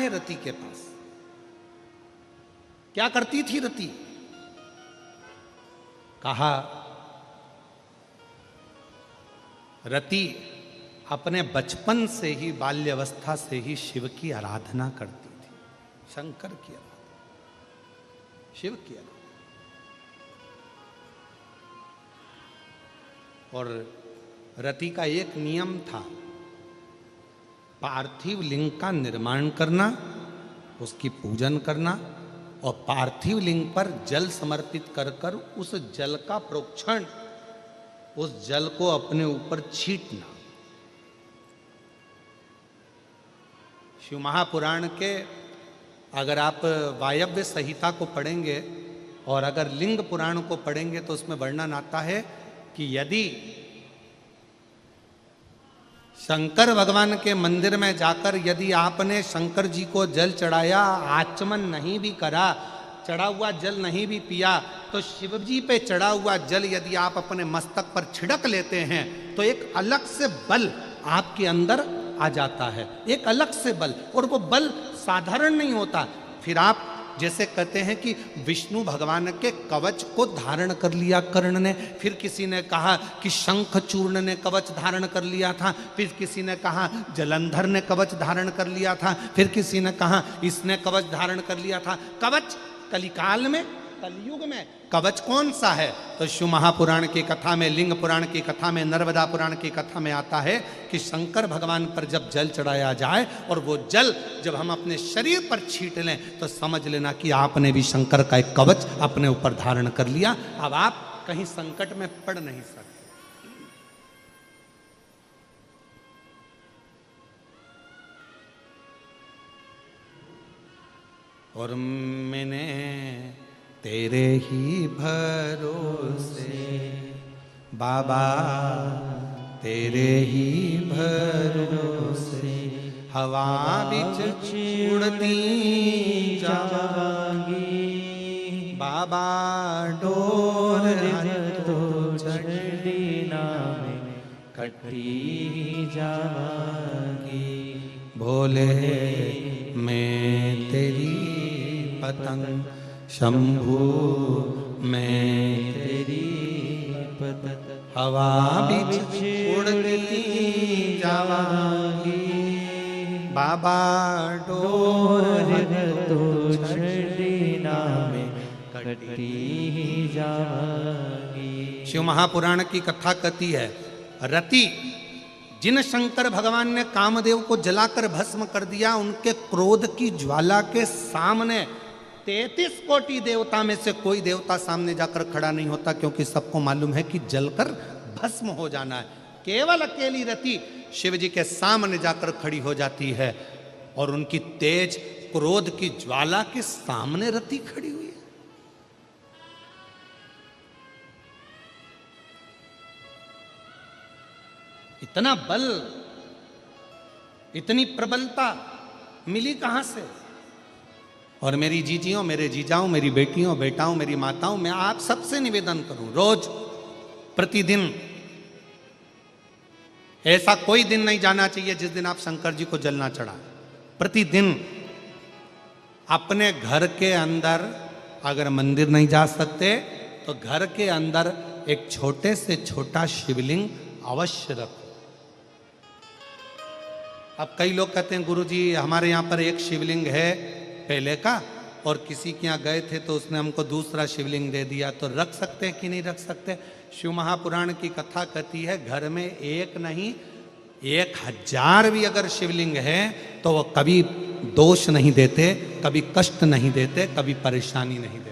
है रति के पास? क्या करती थी रति? कहा रति अपने बचपन से ही, बाल्यावस्था से ही शिव की आराधना करती थी, शंकर की आराधना, शिव की आराधना। और रति का एक नियम था, पार्थिव लिंग का निर्माण करना, उसकी पूजन करना और पार्थिव लिंग पर जल समर्पित कर कर उस जल का प्रोक्षण, उस जल को अपने ऊपर छींटना। शिव महापुराण के अगर आप वायव्य संहिता को पढ़ेंगे और अगर लिंग पुराण को पढ़ेंगे तो उसमें वर्णन आता है कि यदि शंकर भगवान के मंदिर में जाकर यदि आपने शंकर जी को जल चढ़ाया, आचमन नहीं भी करा, चढ़ा हुआ जल नहीं भी पिया, तो शिव जी पे चढ़ा हुआ जल यदि आप अपने मस्तक पर छिड़क लेते हैं तो एक अलग से बल आपके अंदर आ जाता है, एक अलग से बल। और वो बल साधारण नहीं होता। फिर आप जैसे कहते हैं कि विष्णु भगवान के कवच को धारण कर लिया कर्ण ने, फिर किसी ने कहा कि शंखचूर्ण ने कवच धारण कर लिया था, फिर किसी ने कहा जलंधर ने कवच धारण कर लिया था, फिर किसी ने कहा इसने कवच धारण कर लिया था। कवच कलिकाल में, कलयुग में कवच कौन सा है? तो शिव महापुराण की कथा में, लिंग पुराण की कथा में, नर्मदा पुराण की कथा में आता है कि शंकर भगवान पर जब जल चढ़ाया जाए और वो जल जब हम अपने शरीर पर छींट लें तो समझ लेना कि आपने भी शंकर का एक कवच अपने ऊपर धारण कर लिया। अब आप कहीं संकट में पड़ नहीं सकते। और मैंने तेरे ही भरोसे बाबा, तेरे ही भरोसे हवा बिच उड़ती जावांगी बाबा, डोर तो चढ़ी नामे कटी जावांगी। भोले मैं तेरी पतंग, शंभू मैं तेरी पतंग, हवा बिच उड़ती जावांगी बाबा, डोर तो छड़ी नामे कटी जावांगी। शिव महापुराण की कथा कहती है, रति जिन शंकर भगवान ने कामदेव को जलाकर भस्म कर दिया, उनके क्रोध की ज्वाला के सामने 33 कोटि देवता में से कोई देवता सामने जाकर खड़ा नहीं होता, क्योंकि सबको मालूम है कि जलकर भस्म हो जाना है। केवल अकेली रति शिव जी के सामने जाकर खड़ी हो जाती है और उनकी तेज क्रोध की ज्वाला के सामने रति खड़ी हुई है। इतना बल, इतनी प्रबलता मिली कहां से? और मेरी जीजियों, मेरे जीजाओं, मेरी बेटियों, बेटाओं, मेरी माताओं, मैं आप सबसे निवेदन करूं, रोज प्रतिदिन, ऐसा कोई दिन नहीं जाना चाहिए जिस दिन आप शंकर जी को जल ना चढ़ाएं। प्रतिदिन अपने घर के अंदर, अगर मंदिर नहीं जा सकते तो घर के अंदर एक छोटे से छोटा शिवलिंग अवश्य रखो। अब कई लोग कहते हैं गुरुजी हमारे यहाँ पर एक शिवलिंग है पहले का और किसी के यहाँ गए थे तो उसने हमको दूसरा शिवलिंग दे दिया, तो रख सकते हैं कि नहीं रख सकते? शिव महापुराण की कथा कहती है घर में एक नहीं 1000 भी अगर शिवलिंग है तो वो कभी दोष नहीं देते, कभी कष्ट नहीं देते, कभी परेशानी नहीं देते।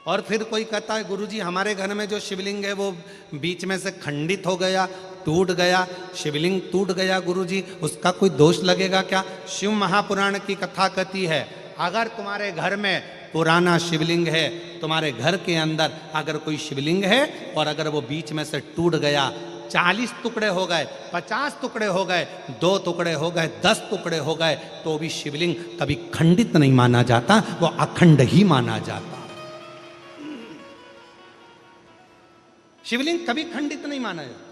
और फिर कोई कहता है गुरुजी हमारे घर में जो शिवलिंग है वो बीच में से खंडित हो गया, टूट गया, शिवलिंग टूट गया गुरुजी, उसका कोई दोष लगेगा क्या? शिव महापुराण की कथा कहती है अगर तुम्हारे घर में पुराना शिवलिंग है, तुम्हारे घर के अंदर अगर कोई शिवलिंग है और अगर वो बीच में से टूट गया, 40 टुकड़े हो गए, 50 टुकड़े हो गए, 2 टुकड़े हो गए, 10 टुकड़े हो गए, तो भी शिवलिंग कभी खंडित नहीं माना जाता, वो अखंड ही माना जाता। शिवलिंग कभी खंडित नहीं माना जाता।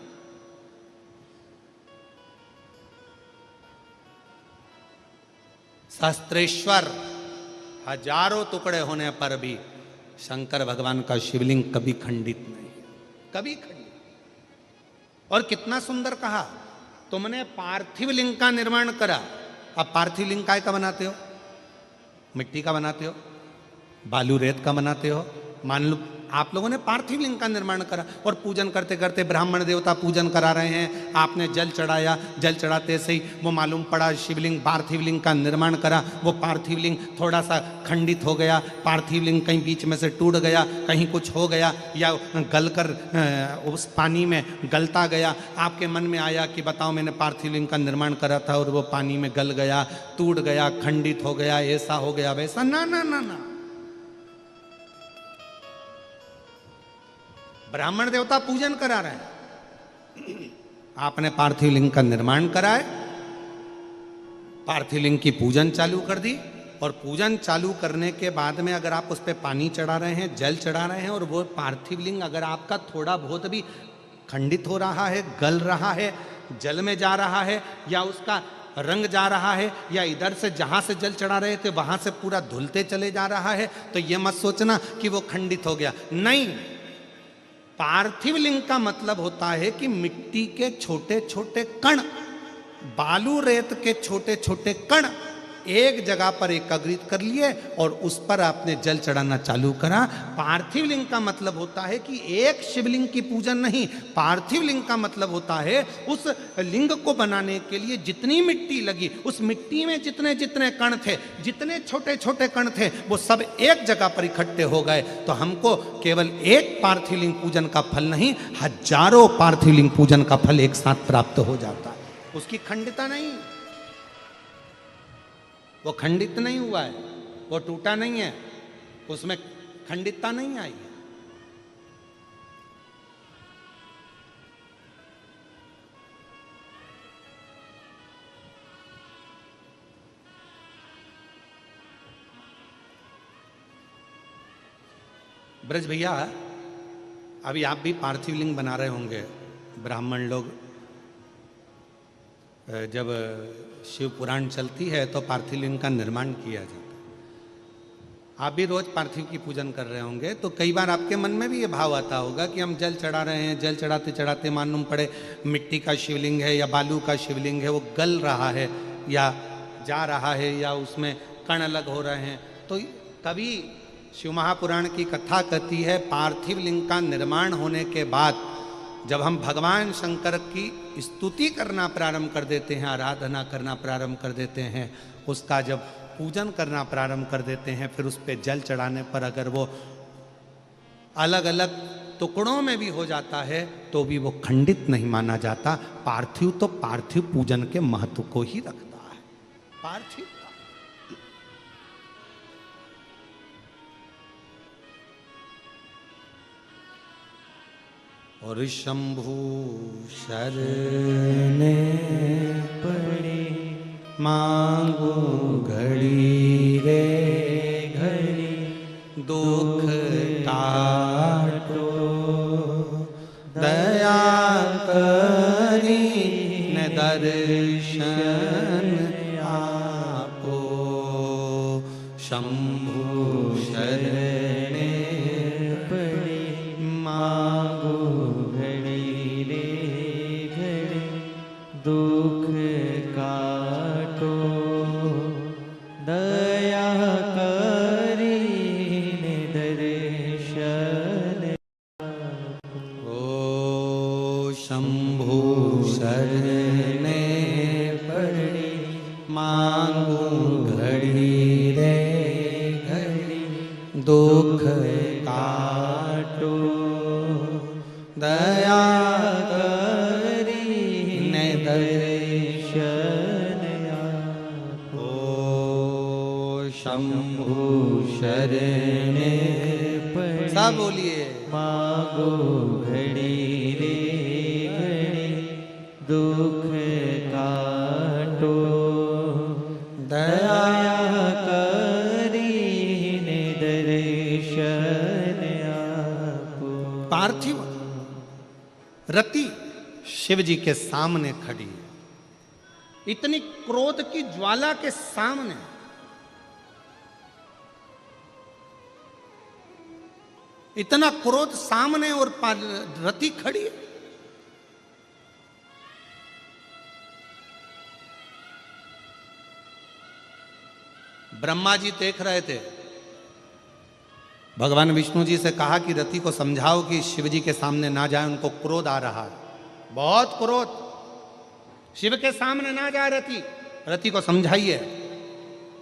सहस्त्रेश्वर, हजारों टुकड़े होने पर भी शंकर भगवान का शिवलिंग कभी खंडित नहीं, कभी खंडित। और कितना सुंदर कहा, तुमने पार्थिव लिंग का निर्माण करा। अब पार्थिव लिंग काय का बनाते हो? मिट्टी का बनाते हो, बालू रेत का बनाते हो। मान लो आप लोगों ने पार्थिव लिंग का निर्माण करा और पूजन करते करते ब्राह्मण देवता पूजन करा रहे हैं, आपने जल चढ़ाया, जल चढ़ाते से ही वो मालूम पड़ा शिवलिंग, पार्थिव लिंग का निर्माण करा। वो पार्थिव लिंग थोड़ा सा खंडित हो गया, पार्थिव लिंग कहीं बीच में से टूट गया, कहीं कुछ हो गया, या गलकर उस पानी में गलता गया। आपके मन में आया कि बताओ मैंने पार्थिव लिंग का निर्माण करा था और वो पानी में गल गया, टूट गया, खंडित हो गया, ऐसा हो गया वैसा। ना ना ना ना, ब्राह्मण देवता पूजन करा रहे हैं, आपने पार्थिव लिंग का निर्माण कराए, पार्थिव लिंग की पूजन चालू कर दी। और पूजन चालू करने के बाद में अगर आप उस पर पानी चढ़ा रहे हैं, जल चढ़ा रहे हैं, और वो पार्थिव लिंग अगर आपका थोड़ा बहुत भी खंडित हो रहा है, गल रहा है, जल में जा रहा है, या उसका रंग जा रहा है, या इधर से जहां से जल चढ़ा रहे थे वहां से पूरा धुलते चले जा रहा है, तो ये मत सोचना कि वो खंडित हो गया। नहीं, पार्थिव लिंग का मतलब होता है कि मिट्टी के छोटे छोटे कण, बालू रेत के छोटे छोटे कण एक जगह पर एकत्रित कर लिए और उस पर आपने जल चढ़ाना चालू करा। पार्थिव लिंग का मतलब होता है कि एक शिवलिंग की पूजन नहीं, पार्थिव लिंग का मतलब होता है उस लिंग को बनाने के लिए जितनी मिट्टी लगी, उस मिट्टी में जितने जितने कण थे, जितने छोटे छोटे कण थे, वो सब एक जगह पर इकट्ठे हो गए। तो हमको केवल एक पार्थिव लिंग पूजन का फल नहीं, हजारों पार्थिव लिंग पूजन का फल एक साथ प्राप्त हो जाता है। उसकी खंडिता नहीं, वो खंडित नहीं हुआ है, वो टूटा नहीं है, उसमें खंडितता नहीं आई है। ब्रज भैया, अभी आप भी पार्थिव लिंग बना रहे होंगे। ब्राह्मण लोग जब शिव पुराण चलती है तो पार्थिव लिंग का निर्माण किया जाता है। आप भी रोज पार्थिव की पूजन कर रहे होंगे, तो कई बार आपके मन में भी ये भाव आता होगा कि हम जल चढ़ा रहे हैं, जल चढ़ाते चढ़ाते मालूम पड़े मिट्टी का शिवलिंग है या बालू का शिवलिंग है, वो गल रहा है या जा रहा है, या उसमें कण अलग हो रहे हैं। तो कभी शिव महापुराण की कथा कहती है, पार्थिव लिंग का निर्माण होने के बाद जब हम भगवान शंकर की स्तुति करना प्रारंभ कर देते हैं, आराधना करना प्रारंभ कर देते हैं, उसका जब पूजन करना प्रारंभ कर देते हैं, फिर उस पर जल चढ़ाने पर अगर वो अलग अलग टुकड़ों में भी हो जाता है तो भी वो खंडित नहीं माना जाता। पार्थिव तो पार्थिव पूजन के महत्व को ही रखता है। पार्थिव और शंभु शरणे पड़े, मांगो घड़ी रे घड़ी, दुख काटो दया करी न दर्शन आपो। शंभु शरणे पड़े, मांगो दुख काटो दया करी दर्शन। ओ शंभु शरणे पड़ी, मांगू घड़ी रे घड़ी, दुख काटो दया शंभु शरणे पड़ी, सब बोलिए, मांगो घड़ी रे घड़ी, दुख काटो दया करी दर्शन आपो। पार्थिव रति शिव जी के सामने खड़ी है, इतनी क्रोध की ज्वाला के सामने इतना क्रोध सामने और रति खड़ी है। ब्रह्मा जी देख रहे थे, भगवान विष्णु जी से कहा कि रति को समझाओ कि शिव जी के सामने ना जाए, उनको क्रोध आ रहा है, बहुत क्रोध, शिव के सामने ना जाए रति को समझाइए।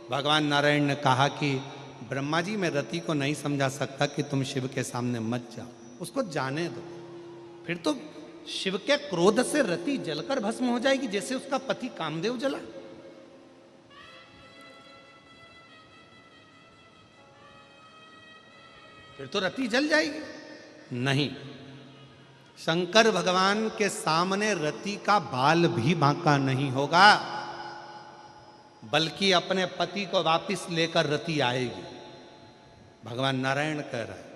भगवान नारायण ने कहा कि ब्रह्मा जी मैं रति को नहीं समझा सकता कि तुम शिव के सामने मत जाओ, उसको जाने दो, फिर तो शिव के क्रोध से रति जलकर भस्म हो जाएगी जैसे उसका पति कामदेव जला। फिर तो रति जल जाएगी। नहीं, शंकर भगवान के सामने रति का बाल भी बांका नहीं होगा, बल्कि अपने पति को वापस लेकर रति आएगी। भगवान नारायण कह रहे हैं।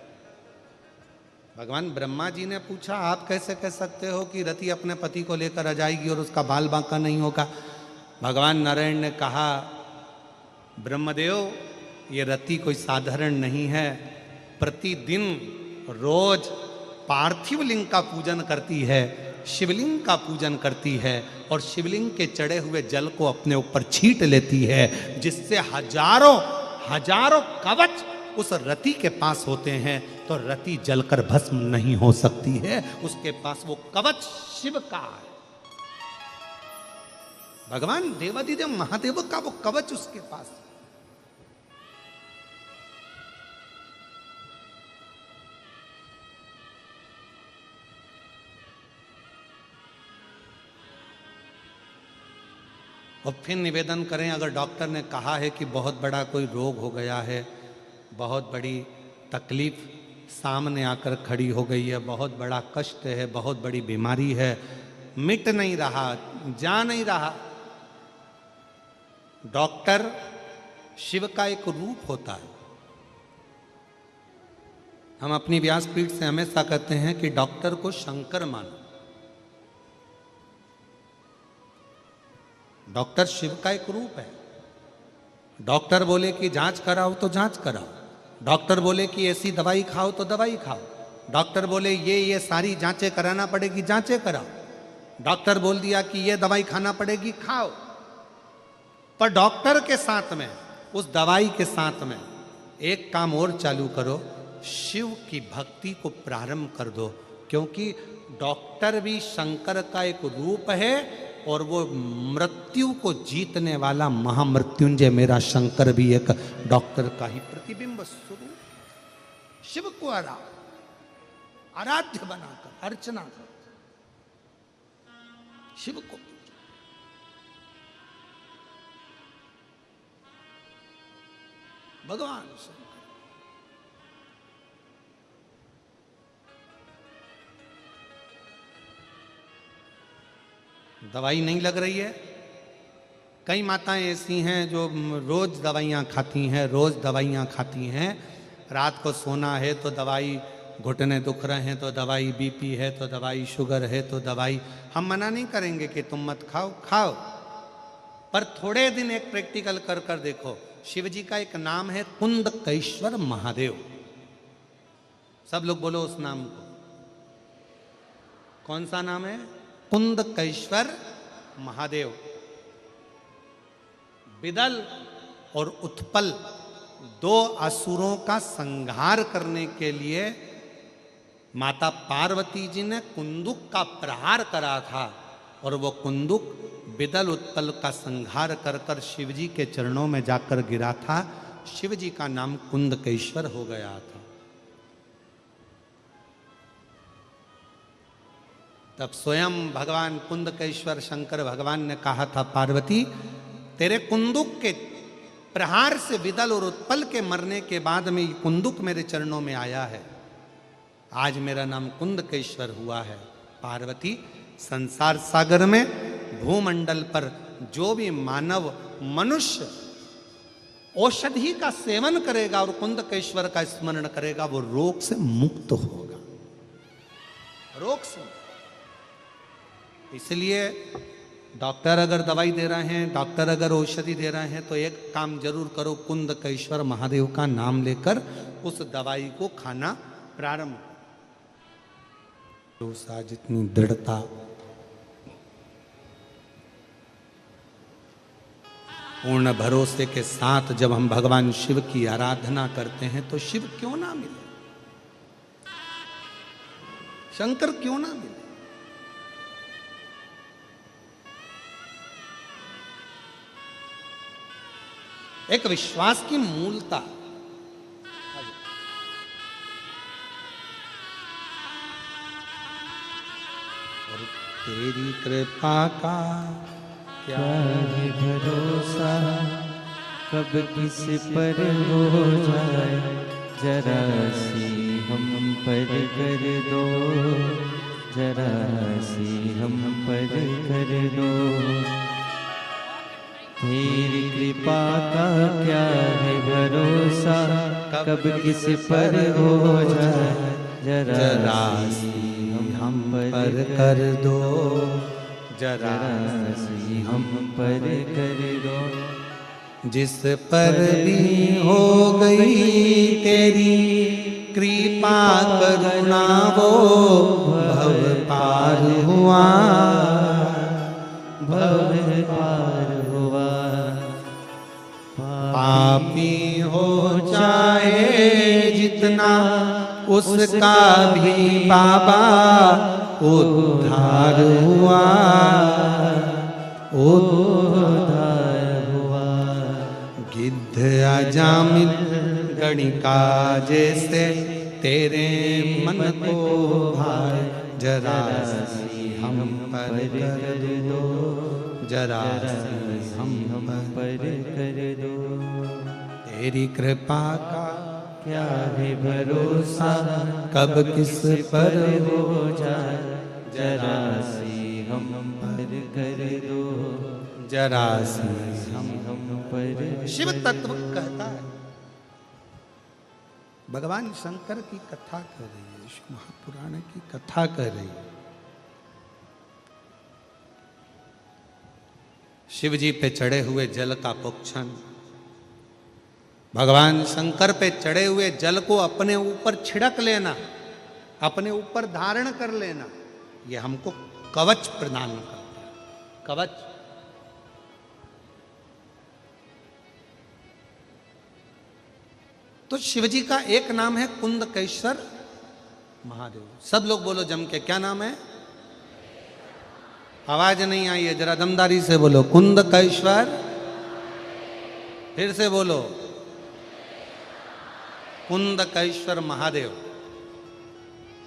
भगवान ब्रह्मा जी ने पूछा आप कैसे कह सकते हो कि रति अपने पति को लेकर आ जाएगी और उसका बाल बांका नहीं होगा। भगवान नारायण ने कहा ब्रह्मदेव ये रति कोई साधारण नहीं है, प्रतिदिन रोज पार्थिव लिंग का पूजन करती है, शिवलिंग का पूजन करती है और शिवलिंग के चढ़े हुए जल को अपने ऊपर छींट लेती है, जिससे हजारों हजारों कवच उस रति के पास होते हैं, तो रति जलकर भस्म नहीं हो सकती है, उसके पास वो कवच शिव का है। भगवान देवादिदेव महादेव का वो कवच उसके पास है। और फिर निवेदन करें, अगर डॉक्टर ने कहा है कि बहुत बड़ा कोई रोग हो गया है, बहुत बड़ी तकलीफ सामने आकर खड़ी हो गई है, बहुत बड़ा कष्ट है, बहुत बड़ी बीमारी है, मिट नहीं रहा, जा नहीं रहा, डॉक्टर शिव का एक रूप होता है। हम अपनी व्यासपीठ से हमेशा कहते हैं कि डॉक्टर को शंकर मानो। डॉक्टर शिव का एक रूप है। डॉक्टर बोले कि जांच कराओ तो जांच कराओ, डॉक्टर बोले कि ऐसी दवाई खाओ तो दवाई खाओ, डॉक्टर बोले ये सारी जांचें कराना पड़ेगी, जांचें कराओ, डॉक्टर बोल दिया कि ये दवाई खाना पड़ेगी, खाओ। पर डॉक्टर के साथ में, उस दवाई के साथ में एक काम और चालू करो, शिव की भक्ति को प्रारंभ कर दो, क्योंकि डॉक्टर भी शंकर का एक रूप है और वो मृत्यु को जीतने वाला महामृत्युंजय मेरा शंकर भी एक डॉक्टर का ही प्रतिबिंब स्वरूप। शिव को आराध्य बनाकर अर्चना कर, शिव को भगवान शंकर। दवाई नहीं लग रही है। कई माताएं ऐसी हैं जो रोज दवाइयाँ खाती हैं, रोज दवाइयाँ खाती हैं। रात को सोना है तो दवाई, घुटने दुख रहे हैं तो दवाई, बीपी है तो दवाई, शुगर है तो दवाई। हम मना नहीं करेंगे कि तुम मत खाओ, खाओ, पर थोड़े दिन एक प्रैक्टिकल कर कर देखो। शिव जी का एक नाम है कुंदकेश्वर महादेव। सब लोग बोलो उस नाम को। कौन सा नाम है? कुंदकेश्वर महादेव। बिदल और उत्पल दो असुरों का संहार करने के लिए माता पार्वती जी ने कुंदुक का प्रहार करा था, और वो कुंदुक बिदल उत्पल का संहार कर कर शिव जी के चरणों में जाकर गिरा था। शिव जी का नाम कुंदकेश्वर हो गया था। तब स्वयं भगवान कुंदकेश्वर शंकर भगवान ने कहा था, पार्वती तेरे कुंदुक के प्रहार से विदल और उत्पल के मरने के बाद में ये कुंदुक मेरे चरणों में आया है, आज मेरा नाम कुंदकेश्वर हुआ है। पार्वती, संसार सागर में भूमंडल पर जो भी मानव मनुष्य औषधि का सेवन करेगा और कुंदकेश्वर का स्मरण करेगा, वो रोग से मुक्त होगा, रोग से। इसलिए डॉक्टर अगर दवाई दे रहे हैं, डॉक्टर अगर औषधि दे रहे हैं, तो एक काम जरूर करो, कुंदकेश्वर महादेव का नाम लेकर उस दवाई को खाना प्रारंभ। भरोसा, जितनी दृढ़ता, पूर्ण भरोसे के साथ जब हम भगवान शिव की आराधना करते हैं तो शिव क्यों ना मिले, शंकर क्यों ना मिले। एक विश्वास की मूलता, और तेरी कृपा का क्या है भरोसा, कब किस पर हो जाए, जरा सी हम पर कर दो, जरा सी हम पर कर दो। तेरी कृपा का क्या है भरोसा, कब किस पर हो जाए, जरा सी हम पर कर दो, जरा सी हम पर कर दो। जिस पर भी हो गई तेरी कृपा करुणा, वो भव पार हुआ, भव पार हुआ। पापी हो चाहे जितना, उसका भी बाबा उद्धार हुआ, उद्धार हुआ। गिद्ध अजामिल गणिका जैसे तेरे मन को भाए, जरा सी हम पर कर दो, जरा सी हम पर कर दो। तेरी कृपा का क्या है भरोसा, कब किस पर हो जाए, जरा सी हम पर कर दो, जरा सी हम पर। शिव तत्व कहता है, भगवान शंकर की कथा कर रही है, शिव महापुराण की कथा कर रही है। शिव जी पे चढ़े हुए जल का पुक्षन, भगवान शंकर पे चढ़े हुए जल को अपने ऊपर छिड़क लेना, अपने ऊपर धारण कर लेना, ये हमको कवच प्रदान करता है। कवच, तो शिवजी का एक नाम है कुंदकेश्वर महादेव। सब लोग बोलो जम के, क्या नाम है? आवाज नहीं आई है, जरा दमदारी से बोलो, कुंदकेश्वर। फिर से बोलो, कुंदकेश्वर महादेव।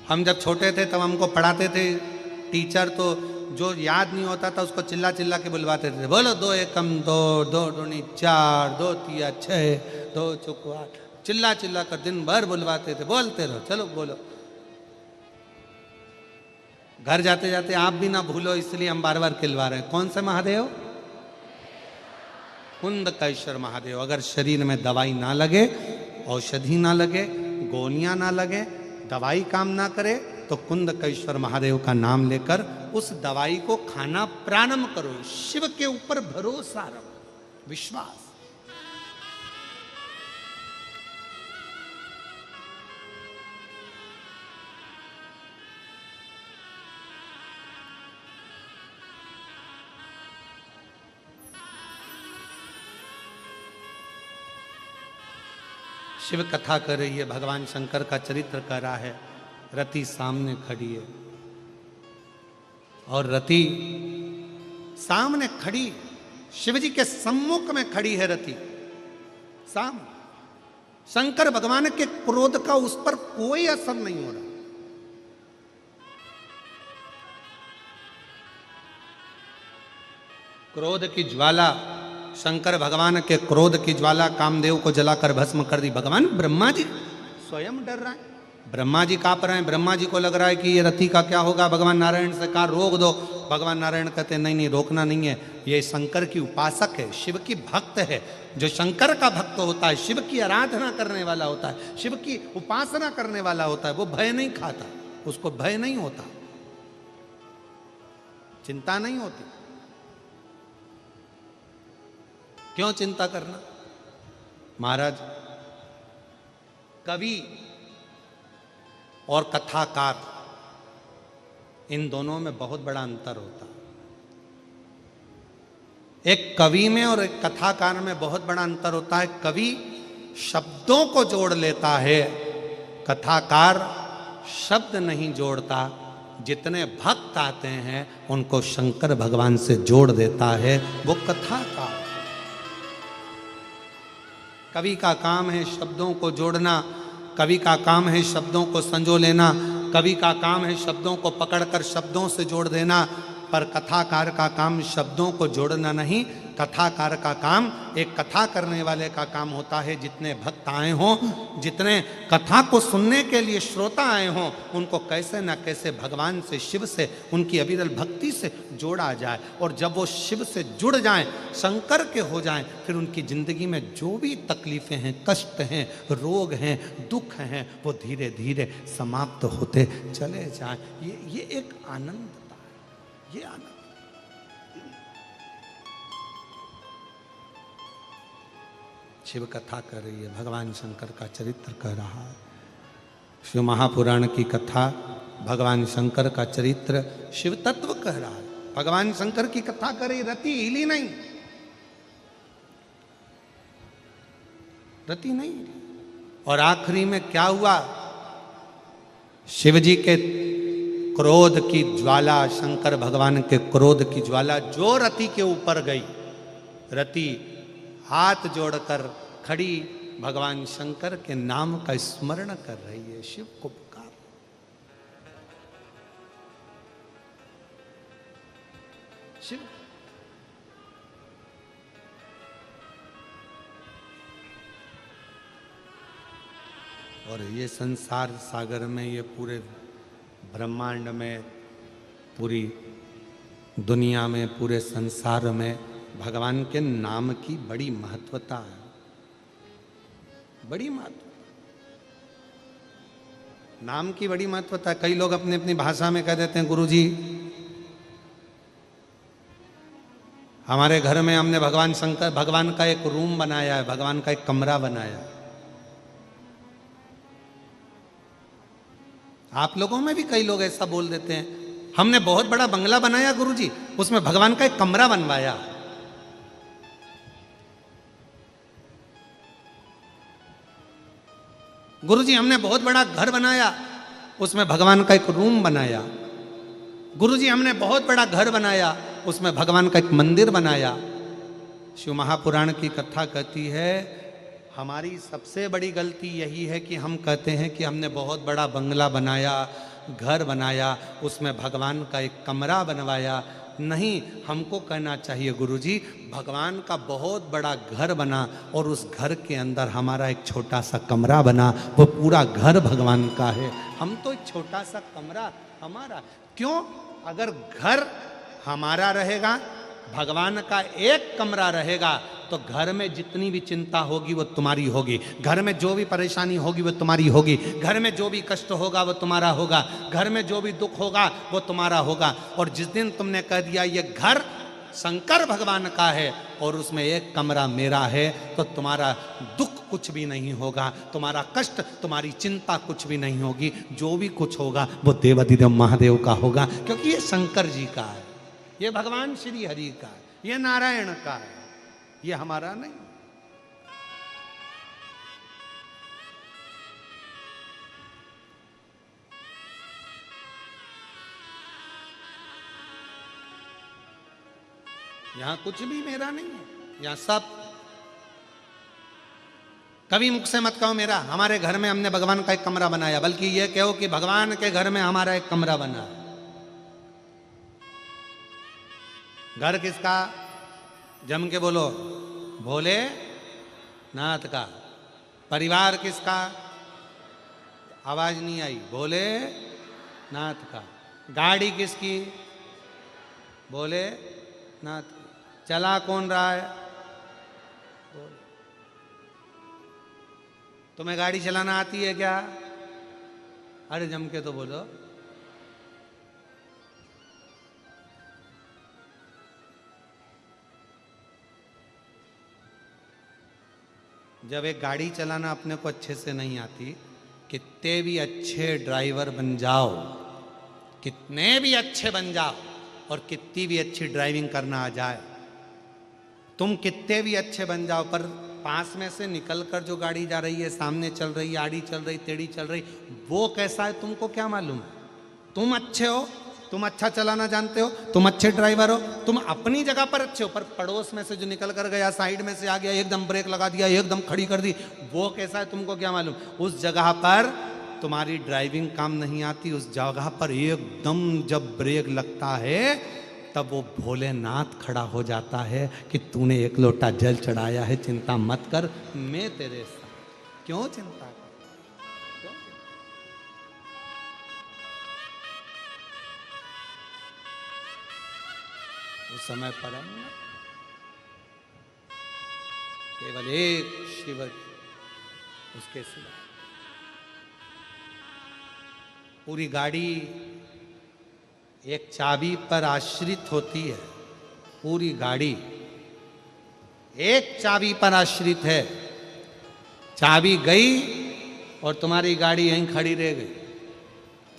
हम जब छोटे थे तब हमको पढ़ाते थे टीचर, तो जो याद नहीं होता था उसको चिल्ला चिल्ला के बुलवाते थे, बोलो 2 एकम 2, 2 दूनी 4, 2 तिया 6, 2 चौको 8, चिल्ला चिल्ला कर दिन भर बुलवाते थे, बोलते रहो, चलो बोलो। घर जाते जाते आप भी ना भूलो, इसलिए हम बार बार खिलवा रहे हैं। कौन से महादेव? कुंदकेश्वर महादेव। अगर शरीर में दवाई ना लगे, औषधि ना लगे, गोलियां ना लगे, दवाई काम ना करे, तो कुंदकेश्वर महादेव का नाम लेकर उस दवाई को खाना प्रारंभ करो। शिव के ऊपर भरोसा रखो, विश्वास। शिव कथा कर रही है, भगवान शंकर का चरित्र कर रहा है। रति सामने खड़ी है, और रति सामने खड़ी, शिव जी के सम्मुख में खड़ी है रति सामने। शंकर भगवान के क्रोध का उस पर कोई असर नहीं हो रहा। क्रोध की ज्वाला, शंकर भगवान के क्रोध की ज्वाला कामदेव को जलाकर भस्म कर दी। भगवान ब्रह्मा जी स्वयं डर रहे हैं, ब्रह्मा जी कांप रहे हैं। ब्रह्मा जी को लग रहा है कि ये रति का क्या होगा। भगवान नारायण से कहा रोक दो, भगवान नारायण कहते हैं नहीं नहीं रोकना नहीं है, ये शंकर की उपासक है, शिव की भक्त है। जो शंकर का भक्त होता है, शिव की आराधना करने वाला होता है, शिव की उपासना करने वाला होता है, वो भय नहीं खाता, उसको भय नहीं होता, चिंता नहीं होती। क्यों चिंता करना? महाराज, कवि और कथाकार, इन दोनों में बहुत बड़ा अंतर होता है। एक कवि में और एक कथाकार में बहुत बड़ा अंतर होता है। कवि शब्दों को जोड़ लेता है, कथाकार शब्द नहीं जोड़ता। जितने भक्त आते हैं उनको शंकर भगवान से जोड़ देता है, वो कथाकार। कवि का काम है शब्दों को जोड़ना, कवि का काम है शब्दों को संजो लेना, कवि का काम है शब्दों को पकड़कर शब्दों से जोड़ देना। पर कथाकार का काम शब्दों को जोड़ना नहीं, कथाकार का काम, एक कथा करने वाले का काम होता है, जितने भक्त आए हों, जितने कथा को सुनने के लिए श्रोता आए हों, उनको कैसे न कैसे भगवान से, शिव से, उनकी अविरल भक्ति से जोड़ा जाए। और जब वो शिव से जुड़ जाएं, शंकर के हो जाएं, फिर उनकी ज़िंदगी में जो भी तकलीफ़ें हैं, कष्ट हैं, रोग हैं, दुख हैं, वो धीरे धीरे समाप्त होते चले जाएं। ये एक आनंद, ये आनंद। शिव कथा कर रही है, भगवान शंकर का चरित्र कह रहा है। शिव महापुराण की कथा भगवान शंकर का चरित्र, शिव तत्व कह रहा है। भगवान शंकर की कथा कर रही, रति हिली नहीं, रति नहीं हिली। और आखिरी में क्या हुआ? शिव जी के क्रोध की ज्वाला, शंकर भगवान के क्रोध की ज्वाला जो रति के ऊपर गई, रति हाथ जोड़कर खड़ी भगवान शंकर के नाम का स्मरण कर रही है, शिव को पुकार। शिव और ये संसार सागर में, ये पूरे ब्रह्मांड में, पूरी दुनिया में, पूरे संसार में भगवान के नाम की बड़ी महत्वता है, बड़ी महत्वता। नाम की बड़ी महत्वता है। कई लोग अपनी अपनी भाषा में कह देते हैं, गुरुजी हमारे घर में हमने भगवान शंकर, भगवान का एक रूम बनाया है, भगवान का एक कमरा बनाया है। आप लोगों में भी कई लोग ऐसा बोल देते हैं, हमने बहुत बड़ा बंगला बनाया गुरुजी, उसमें भगवान का एक कमरा बनवाया। गुरुजी हमने बहुत बड़ा घर बनाया, उसमें भगवान का एक रूम बनाया। गुरुजी हमने बहुत बड़ा घर बनाया, उसमें भगवान का एक मंदिर बनाया। शिव महापुराण की कथा कहती है, हमारी सबसे बड़ी गलती यही है कि हम कहते हैं कि हमने बहुत बड़ा बंगला बनाया, घर बनाया, उसमें भगवान का एक कमरा बनवाया। नहीं, हमको कहना चाहिए गुरुजी भगवान का बहुत बड़ा घर बना और उस घर के अंदर हमारा एक छोटा सा कमरा बना, वो पूरा घर भगवान का है, हम तो एक छोटा सा कमरा हमारा। क्यों? अगर घर हमारा रहेगा, भगवान का एक कमरा रहेगा, तो घर में जितनी भी चिंता होगी वो तुम्हारी होगी, घर में जो भी परेशानी होगी वो तुम्हारी होगी, घर में जो भी कष्ट होगा वो तुम्हारा होगा, घर में जो भी दुख होगा वो तुम्हारा होगा। और जिस दिन तुमने कह दिया ये घर शंकर भगवान का है और उसमें एक कमरा मेरा है, तो तुम्हारा दुख कुछ भी नहीं होगा, तुम्हारा कष्ट, तुम्हारी चिंता कुछ भी नहीं होगी। जो भी कुछ होगा वो देवाधिदेव महादेव का होगा, क्योंकि ये शंकर जी का है, ये भगवान श्री हरि का है, ये नारायण का है, ये हमारा नहीं। यहां कुछ भी मेरा नहीं है, यहां सब। कभी मुख से मत कहो मेरा, हमारे घर में हमने भगवान का एक कमरा बनाया, बल्कि ये कहो कि भगवान के घर में हमारा एक कमरा बना है। घर किसका? जम के बोलो, भोले नाथ का। परिवार किसका? आवाज नहीं आई, भोले नाथ का। गाड़ी किसकी? भोले नाथ की। चला कौन रहा है? तुम्हें गाड़ी चलाना आती है क्या? अरे जम के तो बोलो। जब एक गाड़ी चलाना अपने को अच्छे से नहीं आती, कितने भी अच्छे ड्राइवर बन जाओ, कितने भी अच्छे बन जाओ और कितनी भी अच्छी ड्राइविंग करना आ जाए, तुम कितने भी अच्छे बन जाओ, पर पास में से निकलकर जो गाड़ी जा रही है, सामने चल रही, आड़ी चल रही, टेढ़ी चल रही, वो कैसा है तुमको क्या मालूम है? तुम अच्छे हो, तुम अच्छा चलाना जानते हो, तुम अच्छे ड्राइवर हो, तुम अपनी जगह पर अच्छे हो, पर पड़ोस में से जो निकल कर गया, साइड में से आ गया, एकदम ब्रेक लगा दिया, एकदम खड़ी कर दी, वो कैसा है तुमको क्या मालूम? उस जगह पर तुम्हारी ड्राइविंग काम नहीं आती। उस जगह पर एकदम जब ब्रेक लगता है तब वो भोलेनाथ खड़ा हो जाता है कि तूने एक लोटा जल चढ़ाया है, चिंता मत कर, मैं तेरे साथ। क्यों चिंता कर? उस समय पर हम केवल एक शिव, उसके सिवा पूरी गाड़ी एक चाबी पर आश्रित होती है। पूरी गाड़ी एक चाबी पर आश्रित है। चाबी गई और तुम्हारी गाड़ी यहीं खड़ी रह गई।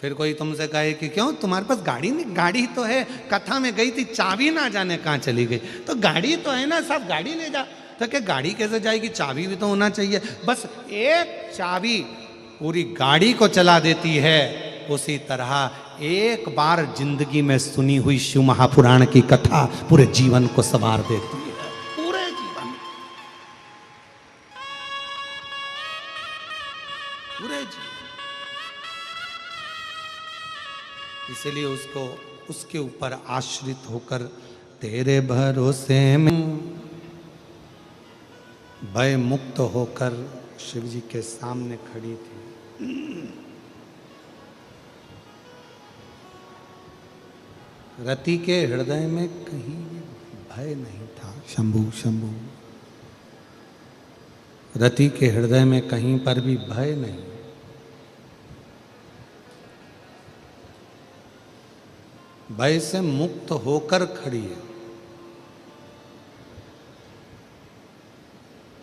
फिर कोई तुमसे कहे कि क्यों तुम्हारे पास गाड़ी नहीं? गाड़ी तो है, कथा में गई थी, चाबी ना जाने कहाँ चली गई। तो गाड़ी तो है ना साहब, गाड़ी ले जा। तो क्या गाड़ी कैसे जाएगी? चाबी भी तो होना चाहिए। बस एक चाबी पूरी गाड़ी को चला देती है। उसी तरह एक बार जिंदगी में सुनी हुई शिव महापुराण की कथा पूरे जीवन को संवार देती है। पूरे जीवन, पूरे जीवन। इसलिए उसको उसके ऊपर आश्रित होकर तेरे भरोसे में भय मुक्त होकर शिव जी के सामने खड़ी थी। रति के हृदय में कहीं भय नहीं था। शंभु शंभु, रति के हृदय में कहीं पर भी भय नहीं। भय से मुक्त होकर खड़ी है।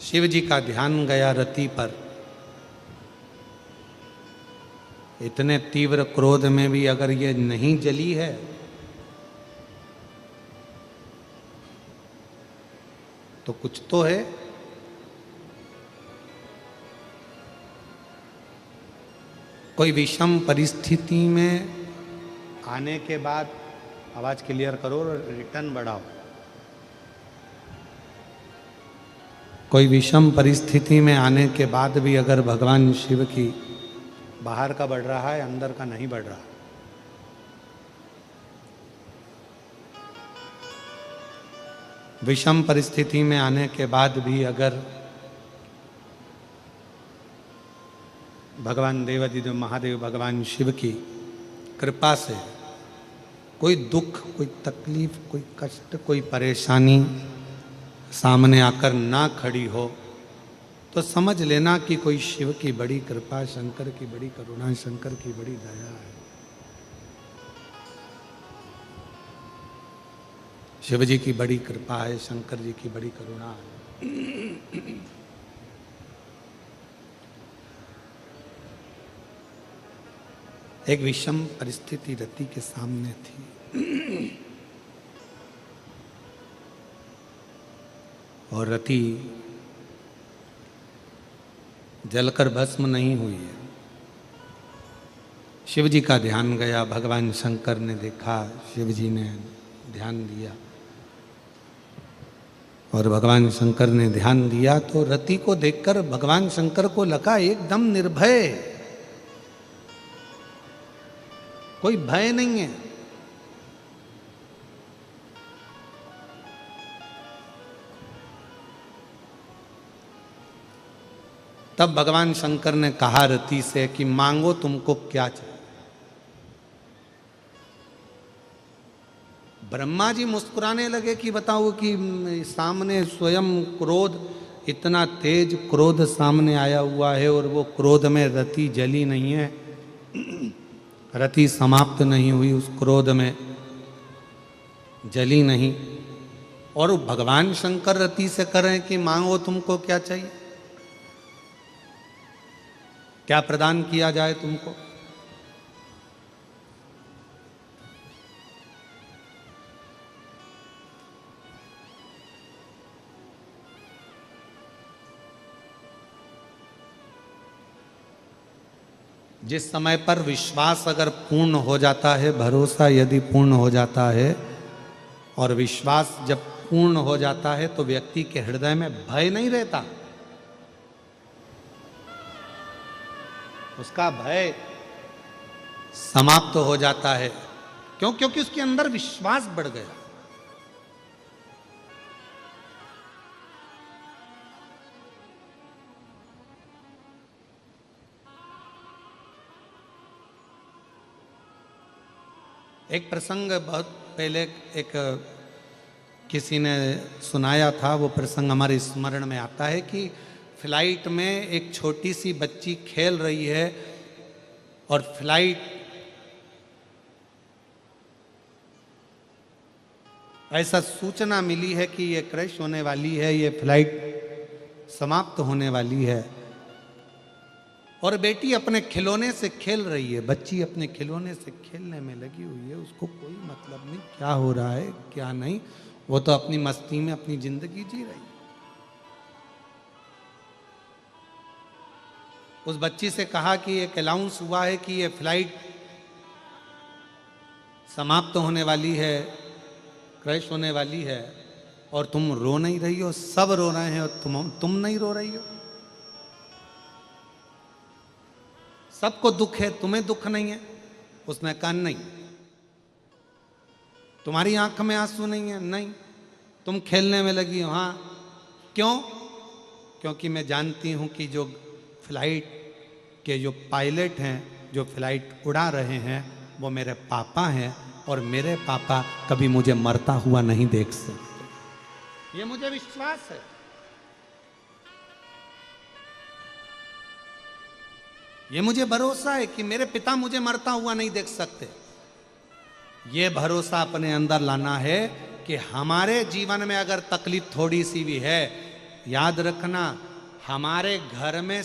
शिव जी का ध्यान गया रति पर। इतने तीव्र क्रोध में भी अगर ये नहीं जली है तो कुछ तो है। कोई विषम परिस्थिति में आने के बाद, आवाज क्लियर करो और रिटर्न बढ़ाओ। कोई विषम परिस्थिति में आने के बाद भी अगर भगवान शिव की बाहर का बढ़ रहा है, अंदर का नहीं बढ़ रहा, विषम परिस्थिति में आने के बाद भी अगर भगवान देवाधिदेव महादेव भगवान शिव की कृपा से कोई दुख, कोई तकलीफ, कोई कष्ट, कोई परेशानी सामने आकर ना खड़ी हो, तो समझ लेना कि कोई शिव की बड़ी कृपा, शंकर की बड़ी करुणा, शंकर की बड़ी दया है। शिव जी की बड़ी कृपा है, शंकर जी की बड़ी करुणा है। एक विषम परिस्थिति रति के सामने थी और रति जलकर भस्म नहीं हुई है। शिव जी का ध्यान गया, भगवान शंकर ने देखा, शिव जी ने ध्यान दिया और भगवान शंकर ने ध्यान दिया तो रति को देखकर भगवान शंकर को लगा एकदम निर्भय, कोई भय नहीं है। तब भगवान शंकर ने कहा रति से कि मांगो तुमको क्या चाहिए। ब्रह्मा जी मुस्कुराने लगे कि बताओ कि सामने स्वयं क्रोध, इतना तेज क्रोध सामने आया हुआ है और वो क्रोध में रति जली नहीं है, रति समाप्त नहीं हुई, उस क्रोध में जली नहीं, और भगवान शंकर रति से कह रहे हैं कि मांगो तुमको क्या चाहिए। क्या प्रदान किया जाए तुमको? जिस समय पर विश्वास अगर पूर्ण हो जाता है, भरोसा यदि पूर्ण हो जाता है, और विश्वास जब पूर्ण हो जाता है तो व्यक्ति के हृदय में भय नहीं रहता। उसका भय समाप्त हो जाता है। क्यों? क्योंकि उसके अंदर विश्वास बढ़ गया। एक प्रसंग बहुत पहले एक किसी ने सुनाया था, वो प्रसंग हमारे स्मरण में आता है कि फ्लाइट में एक छोटी सी बच्ची खेल रही है और फ्लाइट ऐसा सूचना मिली है कि ये क्रैश होने वाली है, ये फ्लाइट समाप्त होने वाली है, और बेटी अपने खिलौने से खेल रही है। बच्ची अपने खिलौने से खेलने में लगी हुई है, उसको कोई मतलब नहीं क्या हो रहा है क्या नहीं, वो तो अपनी मस्ती में अपनी जिंदगी जी रही है। उस बच्ची से कहा कि एक अनाउंस हुआ है कि ये फ्लाइट समाप्त होने वाली है, क्रैश होने वाली है, और तुम रो नहीं रही हो, सब रो रहे हैं और तुम नहीं रो रही हो। सबको दुख है, तुम्हें दुख नहीं है? उसने कहा नहीं। तुम्हारी आंख में आंसू नहीं है? नहीं। तुम खेलने में लगी हो? हाँ। क्यों? क्योंकि मैं जानती हूं कि जो फ्लाइट के जो पायलट हैं, जो फ्लाइट उड़ा रहे हैं, वो मेरे पापा हैं, और मेरे पापा कभी मुझे मरता हुआ नहीं देख सकते। ये मुझे विश्वास है। ये मुझे भरोसा है कि मेरे पिता मुझे मरता हुआ नहीं देख सकते। ये भरोसा अपने अंदर लाना है कि हमारे जीवन में अगर तकलीफ थोड़ी सी भी है, याद रखना हमारे घर में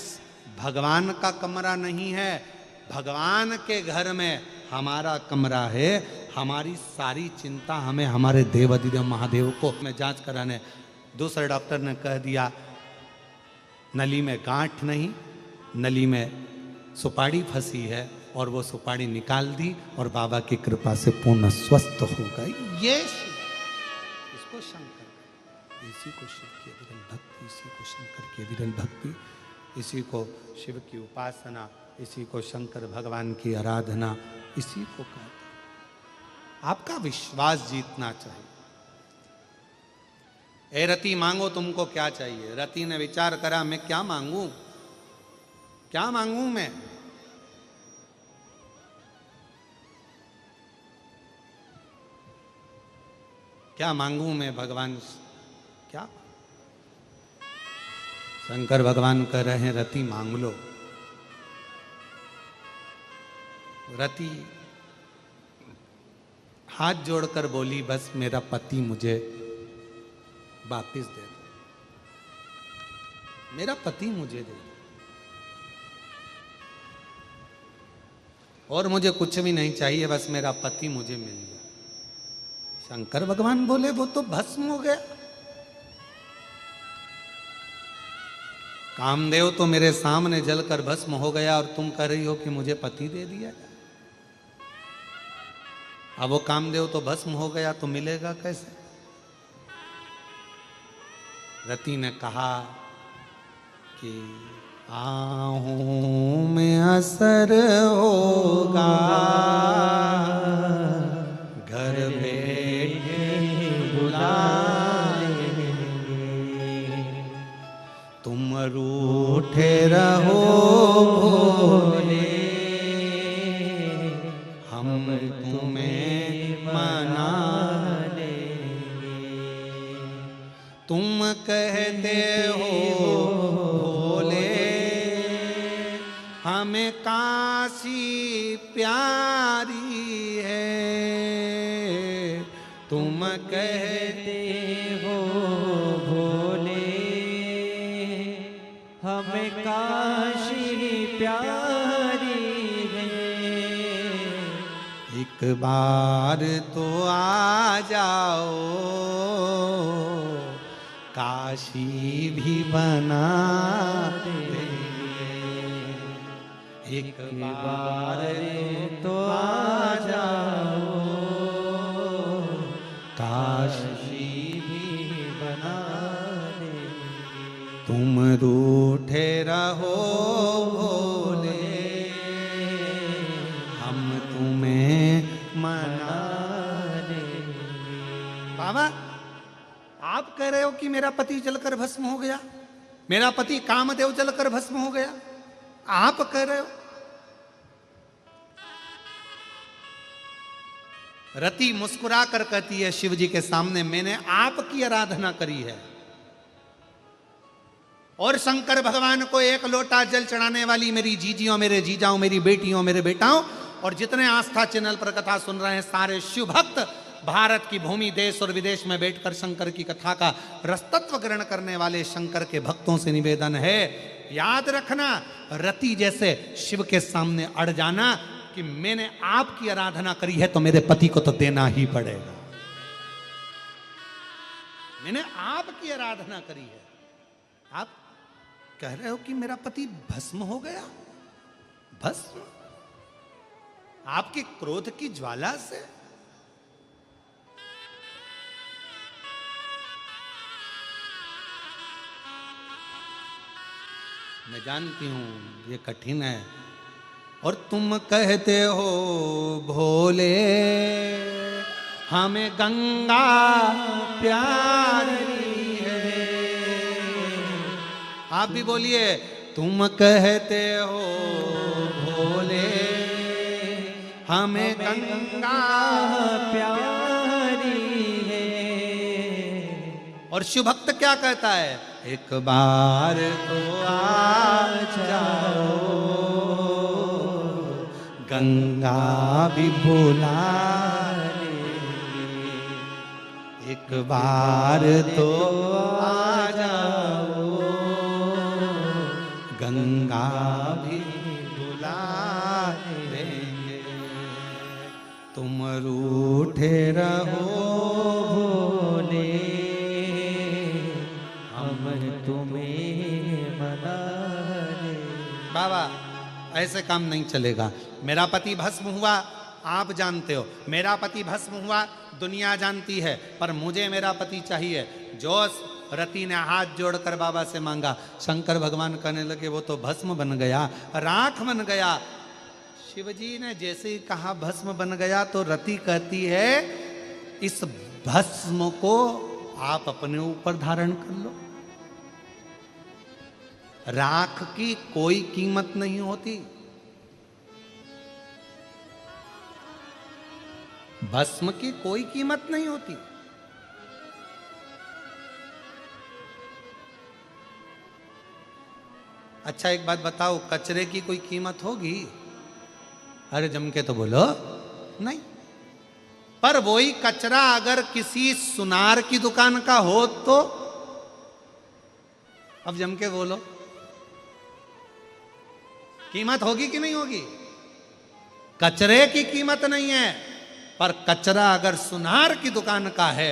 भगवान का कमरा नहीं है, भगवान के घर में हमारा कमरा है। हमारी सारी चिंता हमें हमारे देव अधिदेव महादेव को में जांच कराने, दूसरे डॉक्टर ने कह दिया नली में गांठ नहीं, नली में सुपारी फंसी है, और वो सुपारी निकाल दी और बाबा की कृपा से पूर्ण स्वस्थ हो गई। ये इसको शंकर, इसी को शिव की विरल भक्ति, इसी को शंकर की विरल भक्ति, इसी को शिव की उपासना, इसी को शंकर भगवान की आराधना, इसी को कहते हैं। आपका विश्वास जीतना चाहिए। ए रति मांगो तुमको क्या चाहिए? रति ने विचार करा, मैं क्या मांगू, क्या मांगू मैं? क्या मांगू मैं भगवान? क्या? शंकर भगवान कह रहे हैं रति मांग लो। रति हाथ जोड़कर बोली, बस मेरा पति मुझे वापिस दे दो, मेरा पति मुझे दे दो, और मुझे कुछ भी नहीं चाहिए, बस मेरा पति मुझे मिल जाए। शंकर भगवान बोले वो तो भस्म हो गया। कामदेव तो मेरे सामने जलकर भस्म हो गया, और तुम कह रही हो कि मुझे पति दे दिया। अब वो कामदेव तो भस्म हो गया, तो मिलेगा कैसे? रति ने कहा कि आहूं में असर होगा, घर बैठे बुलाएंगे, तुम रूठे रहो भोले, हम तुम्हें मना लेंगे। तुम कहते हो भोले हमें काशी प्यारी है, तुम कहते हो भोले हमें काशी प्यारी है। एक बार तो आ जाओ, काशी भी बना देंगे। एक बार तो आ जाओ, काशी भी बना देंगे। तुम रूठे रहो भोले, हम तुम्हें मना देंगे। बाबा, आप कह रहे हो कि मेरा पति जलकर भस्म हो गया, मेरा पति कामदेव जलकर भस्म हो गया, आप कह रहे हो। रति मुस्कुरा कर कहती है शिव जी के सामने, मैंने आपकी आराधना करी है। और शंकर भगवान को एक लोटा जल चढ़ाने वाली मेरी जीजियों, मेरे जीजाओं, मेरी बेटियों, मेरे बेटाओं, और जितने आस्था चैनल पर कथा सुन रहे हैं सारे शिव भक्त, भारत की भूमि देश और विदेश में बैठकर शंकर की कथा का रसतत्व ग्रहण करने वाले शंकर के भक्तों से निवेदन है, याद रखना, रति जैसे शिव के सामने अड़ जाना कि मैंने आपकी आराधना करी है तो मेरे पति को तो देना ही पड़ेगा। मैंने आपकी आराधना करी है, आप कह रहे हो कि मेरा पति भस्म हो गया। भस्म आपके क्रोध की ज्वाला से। मैं जानती हूं ये कठिन है, और तुम कहते हो भोले हमें गंगा प्यारी है। आप भी बोलिए, तुम कहते हो भोले हमें गंगा प्यारी है। और शिव भक्त क्या कहता है, एक बार तो आ जाओ, गंगा भी बुला लेंगे। एक बार तो आ जाओ, गंगा भी बुला लेंगे। तुम रूठे रहो भोले, हम तुम्हें मना देंगे। बाबा, ऐसे काम नहीं चलेगा। मेरा पति भस्म हुआ, आप जानते हो, मेरा पति भस्म हुआ, दुनिया जानती है, पर मुझे मेरा पति चाहिए। जो रति ने हाथ जोड़कर बाबा से मांगा, शंकर भगवान कहने लगे वो तो भस्म बन गया, राख बन गया। शिवजी ने जैसे ही कहा भस्म बन गया, तो रति कहती है इस भस्म को आप अपने ऊपर धारण कर लो। राख की कोई कीमत नहीं होती, भस्म की कोई कीमत नहीं होती। अच्छा एक बात बताओ, कचरे की कोई कीमत होगी? अरे जम के तो बोलो नहीं। पर वही कचरा अगर किसी सुनार की दुकान का हो तो, अब जम के बोलो, कीमत होगी कि नहीं होगी? कचरे की कीमत नहीं है, पर कचरा अगर सुनार की दुकान का है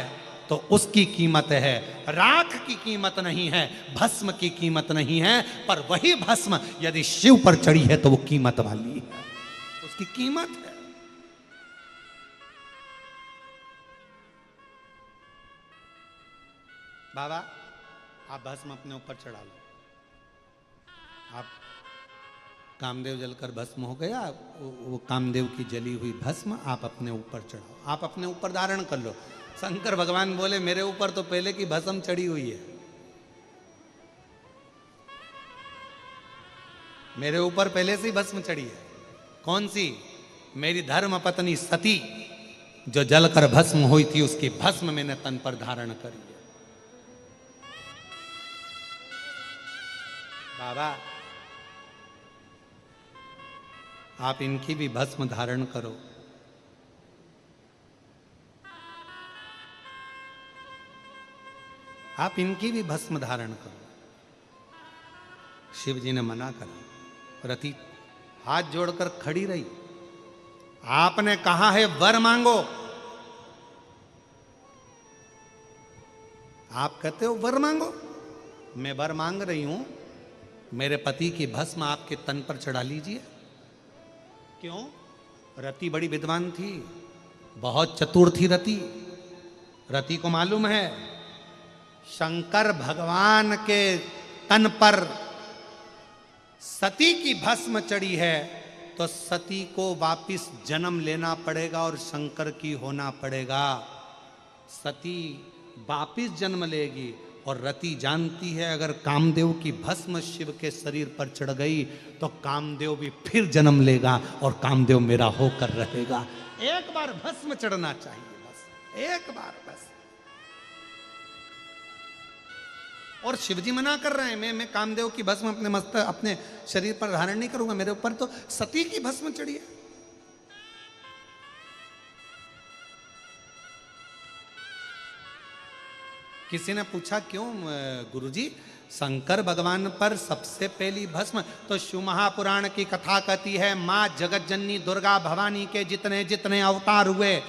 तो उसकी कीमत है। राख की कीमत नहीं है, भस्म की कीमत नहीं है, पर वही भस्म यदि शिव पर चढ़ी है तो वो कीमत वाली है, उसकी कीमत है। बाबा, आप भस्म अपने ऊपर चढ़ा लो। आप कामदेव जलकर भस्म हो गया, वो कामदेव की जली हुई भस्म आप अपने ऊपर चढ़ाओ, आप अपने ऊपर धारण कर लो। शंकर भगवान बोले मेरे ऊपर तो पहले की भस्म चढ़ी हुई है, मेरे ऊपर पहले से ही भस्म चढ़ी है। कौन सी? मेरी धर्म पत्नी सती जो जलकर भस्म हुई थी, उसकी भस्म मैंने तन पर धारण करी है। बाबा, आप इनकी भी भस्म धारण करो। आप इनकी भी भस्म धारण करो। शिव जी ने मना करा, रति हाथ जोड़कर खड़ी रही। आपने कहा है वर मांगो, आप कहते हो वर मांगो। मैं वर मांग रही हूं, मेरे पति की भस्म आपके तन पर चढ़ा लीजिए। क्यों? रति बड़ी विद्वान थी, बहुत चतुर थी रति। रति को मालूम है शंकर भगवान के तन पर सती की भस्म चढ़ी है तो सती को वापिस जन्म लेना पड़ेगा और शंकर की होना पड़ेगा। सती वापिस जन्म लेगी और रति जानती है अगर कामदेव की भस्म शिव के शरीर पर चढ़ गई तो कामदेव भी फिर जन्म लेगा और कामदेव मेरा होकर रहेगा। एक बार भस्म चढ़ना चाहिए, बस एक बार बस। और शिवजी मना कर रहे हैं, मैं कामदेव की भस्म अपने शरीर पर धारण नहीं करूंगा, मेरे ऊपर तो सती की भस्म चढ़ी है। किसी ने पूछा क्यों गुरुजी शंकर भगवान पर सबसे पहली भस्म? तो शिव महापुराण की कथा कहती है मां जगत जननी दुर्गा भवानी के जितने जितने अवतार हुए,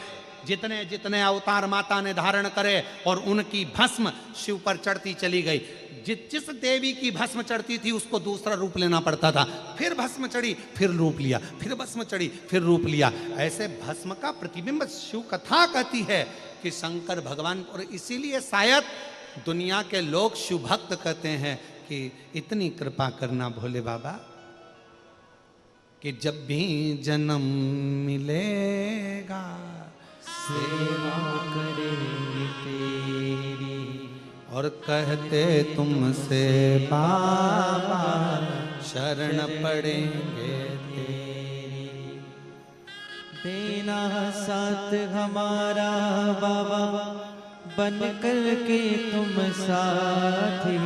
जितने जितने अवतार माता ने धारण करे और उनकी भस्म शिव पर चढ़ती चली गई। जिस देवी की भस्म चढ़ती थी उसको दूसरा रूप लेना पड़ता था, फिर भस्म चढ़ी फिर रूप लिया, फिर भस्म चढ़ी फिर रूप लिया। ऐसे भस्म का प्रतिबिंब शिव कथा कहती है कि शंकर भगवान, और इसीलिए शायद दुनिया के लोग शिव भक्त कहते हैं कि इतनी कृपा करना भोले बाबा कि जब भी जन्म मिलेगा सेवा करेंगे तेरी, और कहते तुमसे बाबा शरण पड़ेंगे तेरी। देना साथ हमारा बाबा बन कर के तुम साथी,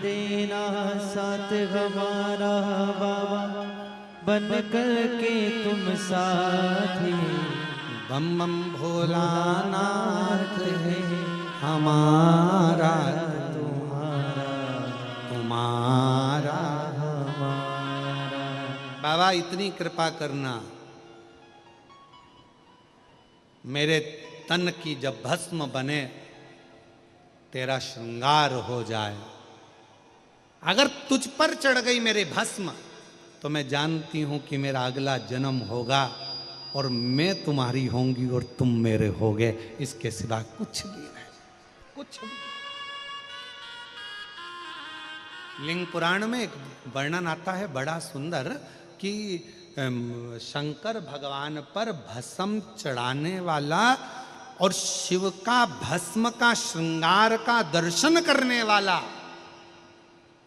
देना साथ हमारा बाबा बन कर के तुम साथी। बम बम भोलानाथ है हमारा तुम्हारा, तुम्हारा हमारा। बाबा इतनी कृपा करना मेरे तन की जब भस्म बने तेरा श्रृंगार हो जाए। अगर तुझ पर चढ़ गई मेरी भस्म तो मैं जानती हूं कि मेरा अगला जन्म होगा और मैं तुम्हारी होंगी और तुम मेरे होगे। इसके सिवा कुछ भी नहीं, कुछ भी। लिंग पुराण में एक वर्णन आता है बड़ा सुंदर कि शंकर भगवान पर भस्म चढ़ाने वाला और शिव का भस्म का श्रृंगार का दर्शन करने वाला,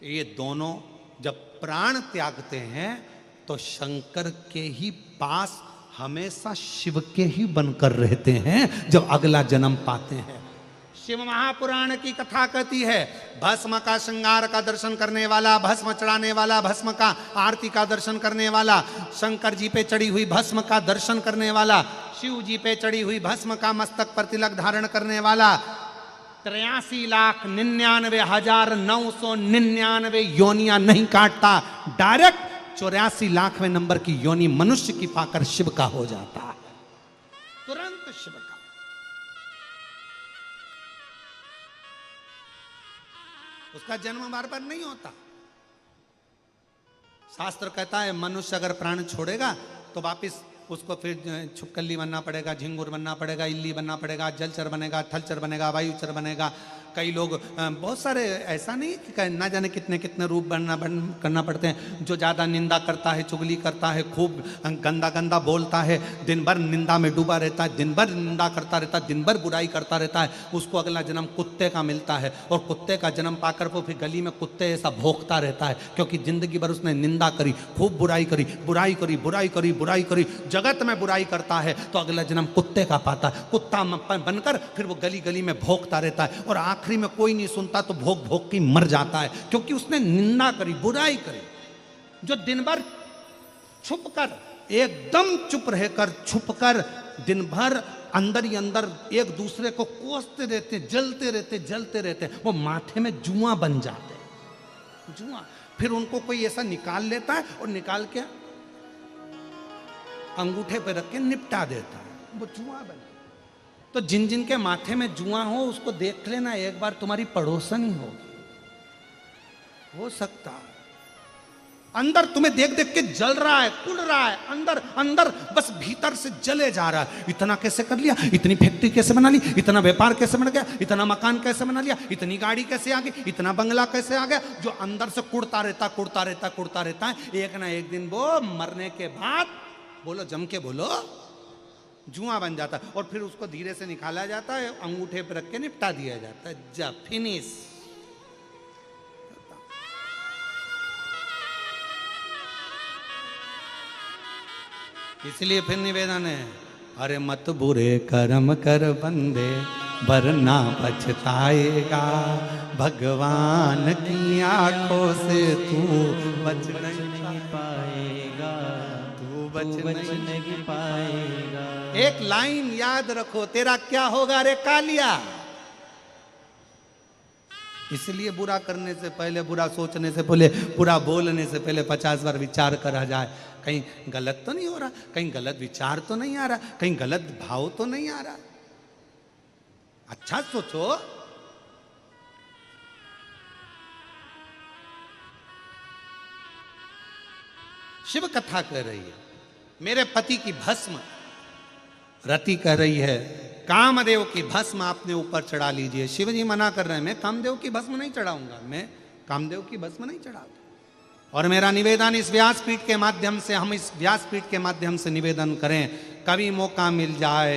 ये दोनों जब प्राण त्यागते हैं तो शंकर के ही पास हमेशा शिव के ही बनकर रहते हैं जब अगला जन्म पाते हैं। शिव महापुराण की कथा कहती है भस्म का श्रृंगार का दर्शन करने वाला, भस्म चढ़ाने वाला, भस्म का आरती का दर्शन करने वाला, शंकर जी पे चढ़ी हुई भस्म का दर्शन करने वाला, शिव जी पे चढ़ी हुई भस्म का मस्तक पर तिलक धारण करने वाला 83,99,999 योनियां नहीं काटता, डायरेक्ट 84,00,000वें नंबर की योनि मनुष्य की पाकर शिव का हो जाता, तुरंत शिव का। उसका जन्म बार बार नहीं होता। शास्त्र कहता है मनुष्य अगर प्राण छोड़ेगा तो वापिस उसको फिर छुपकली बनना पड़ेगा, झिंगुर बनना पड़ेगा, इल्ली बनना पड़ेगा, जलचर बनेगा, थलचर बनेगा, वायुचर बनेगा। कई लोग बहुत सारे ऐसा नहीं कि ना जाने कितने कितने रूप करना पड़ते हैं। जो ज़्यादा निंदा करता है, चुगली करता है, खूब गंदा गंदा बोलता है, दिन भर निंदा में डूबा रहता है, दिन भर निंदा करता रहता है, दिन भर बुराई करता रहता है, उसको अगला जन्म कुत्ते का मिलता है और कुत्ते का जन्म पाकर वो फिर गली में कुत्ते ऐसा भौंकता रहता है क्योंकि जिंदगी भर उसने निंदा करी, खूब बुराई करी, बुराई करी, बुराई करी, बुराई करी, जगत में बुराई करता है तो अगला जन्म कुत्ते का पाता है। कुत्ता बनकर फिर वो गली गली में भौंकता रहता है और आखिरी में कोई नहीं सुनता तो भोग भोग के मर जाता है क्योंकि उसने निंदा करी, बुराई करी। जो दिन भर छुप कर, एकदम चुप रहकर, छुप कर दिन भर अंदर ही अंदर एक दूसरे को कोसते रहते, जलते रहते, जलते रहते, वो माथे में जुआ बन जाते। जुआ। फिर उनको कोई ऐसा निकाल लेता है और निकाल के अंगूठे पे रख के निपटा देता है, वो जुआ बन। तो जिन जिन के माथे में जुआ हो उसको देख लेना, एक बार तुम्हारी पड़ोसन ही हो सकता है। अंदर तुम्हें देख देख के जल रहा है, कुड़ रहा है, अंदर अंदर बस भीतर से जले जा रहा है। इतना कैसे कर लिया, इतनी फैक्ट्री कैसे बना ली, इतना व्यापार कैसे बन गया, इतना मकान कैसे बना लिया, इतनी गाड़ी कैसे आ गई, इतना बंगला कैसे आ गया, जो अंदर से कुड़ता रहता कुड़ता रहता कुड़ता रहता है। एक ना एक दिन वो मरने के बाद, बोलो जम के बोलो, जुआ बन जाता है। और फिर उसको धीरे से निकाला जाता है, अंगूठे पर रख के निपटा दिया जाता है, जा फिनिश। इसलिए फिर निवेदन है, अरे मत बुरे कर्म कर बंदे वरना पछताएगा, भगवान की आंखों से तू बच नहीं पाएगा, तू बच नहीं पाएगा। एक लाइन याद रखो, तेरा क्या होगा रे कालिया। इसलिए बुरा करने से पहले, बुरा सोचने से पहले, बुरा बोलने से पहले 50 बार विचार करा जाए, कहीं गलत तो नहीं हो रहा, कहीं गलत विचार तो नहीं आ रहा, कहीं गलत भाव तो नहीं आ रहा। अच्छा सोचो। शिव कथा कह रही है, मेरे पति की भस्म, रति कह रही है कामदेव की भस्म आपने ऊपर चढ़ा लीजिए। शिव जी मना कर रहे हैं, मैं कामदेव की भस्म नहीं चढ़ाऊंगा, मैं कामदेव की भस्म नहीं चढ़ाऊंगा। और मेरा निवेदन इस व्यासपीठ के माध्यम से, हम इस व्यासपीठ के माध्यम से निवेदन करें, कभी मौका मिल जाए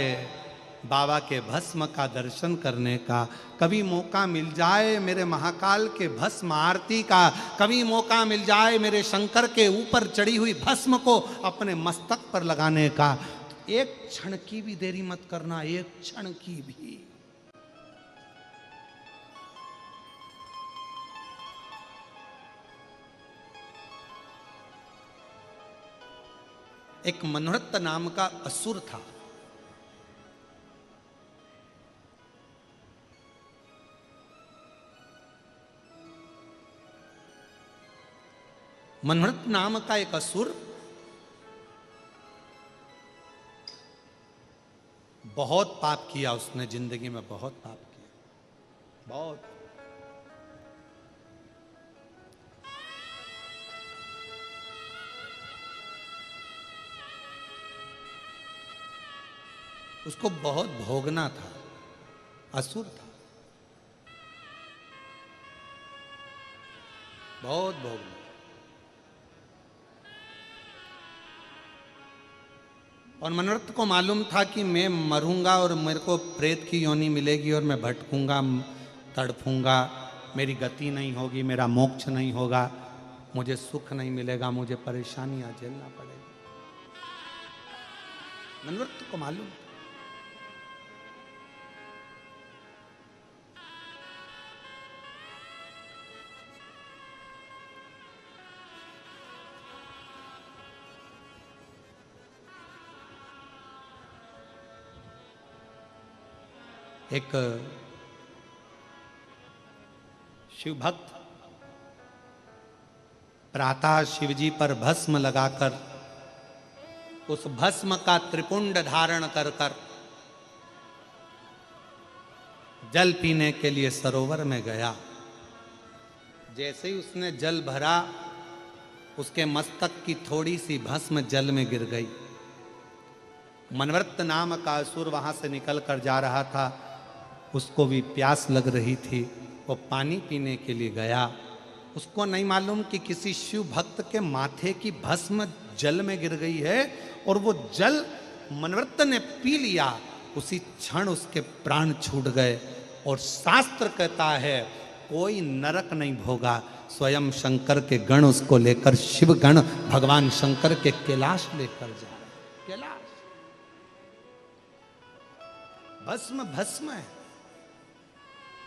बाबा के भस्म का दर्शन करने का, कभी मौका मिल जाए मेरे महाकाल के भस्म आरती का, कभी मौका मिल जाए मेरे शंकर के ऊपर चढ़ी हुई भस्म को अपने मस्तक पर लगाने का, एक क्षण की भी देरी मत करना, एक क्षण की भी। एक मनोरथ नाम का असुर था। मनोरथ नाम का एक असुर बहुत पाप किया उसने, जिंदगी में बहुत पाप किया, बहुत। उसको बहुत भोगना था, असुर था, बहुत भोगना। और मनोरथ को मालूम था कि मैं मरूंगा और मेरे को प्रेत की योनि मिलेगी और मैं भटकूंगा, तड़फूंगा, मेरी गति नहीं होगी, मेरा मोक्ष नहीं होगा, मुझे सुख नहीं मिलेगा, मुझे परेशानियां झेलना पड़ेगा। मनोरथ को मालूम था। एक शिव भक्त प्रातः शिवजी पर भस्म लगाकर, उस भस्म का त्रिपुंड धारण कर कर जल पीने के लिए सरोवर में गया। जैसे ही उसने जल भरा, उसके मस्तक की थोड़ी सी भस्म जल में गिर गई। मनोरथ नाम का असुर वहां से निकल कर जा रहा था, उसको भी प्यास लग रही थी, वो पानी पीने के लिए गया। उसको नहीं मालूम कि किसी शिव भक्त के माथे की भस्म जल में गिर गई है, और वो जल मनोरथ ने पी लिया। उसी क्षण उसके प्राण छूट गए। और शास्त्र कहता है कोई नरक नहीं भोगा, स्वयं शंकर के गण उसको लेकर, शिव गण भगवान शंकर के कैलाश लेकर जा रहे। कैलाश भस्म भस्म है।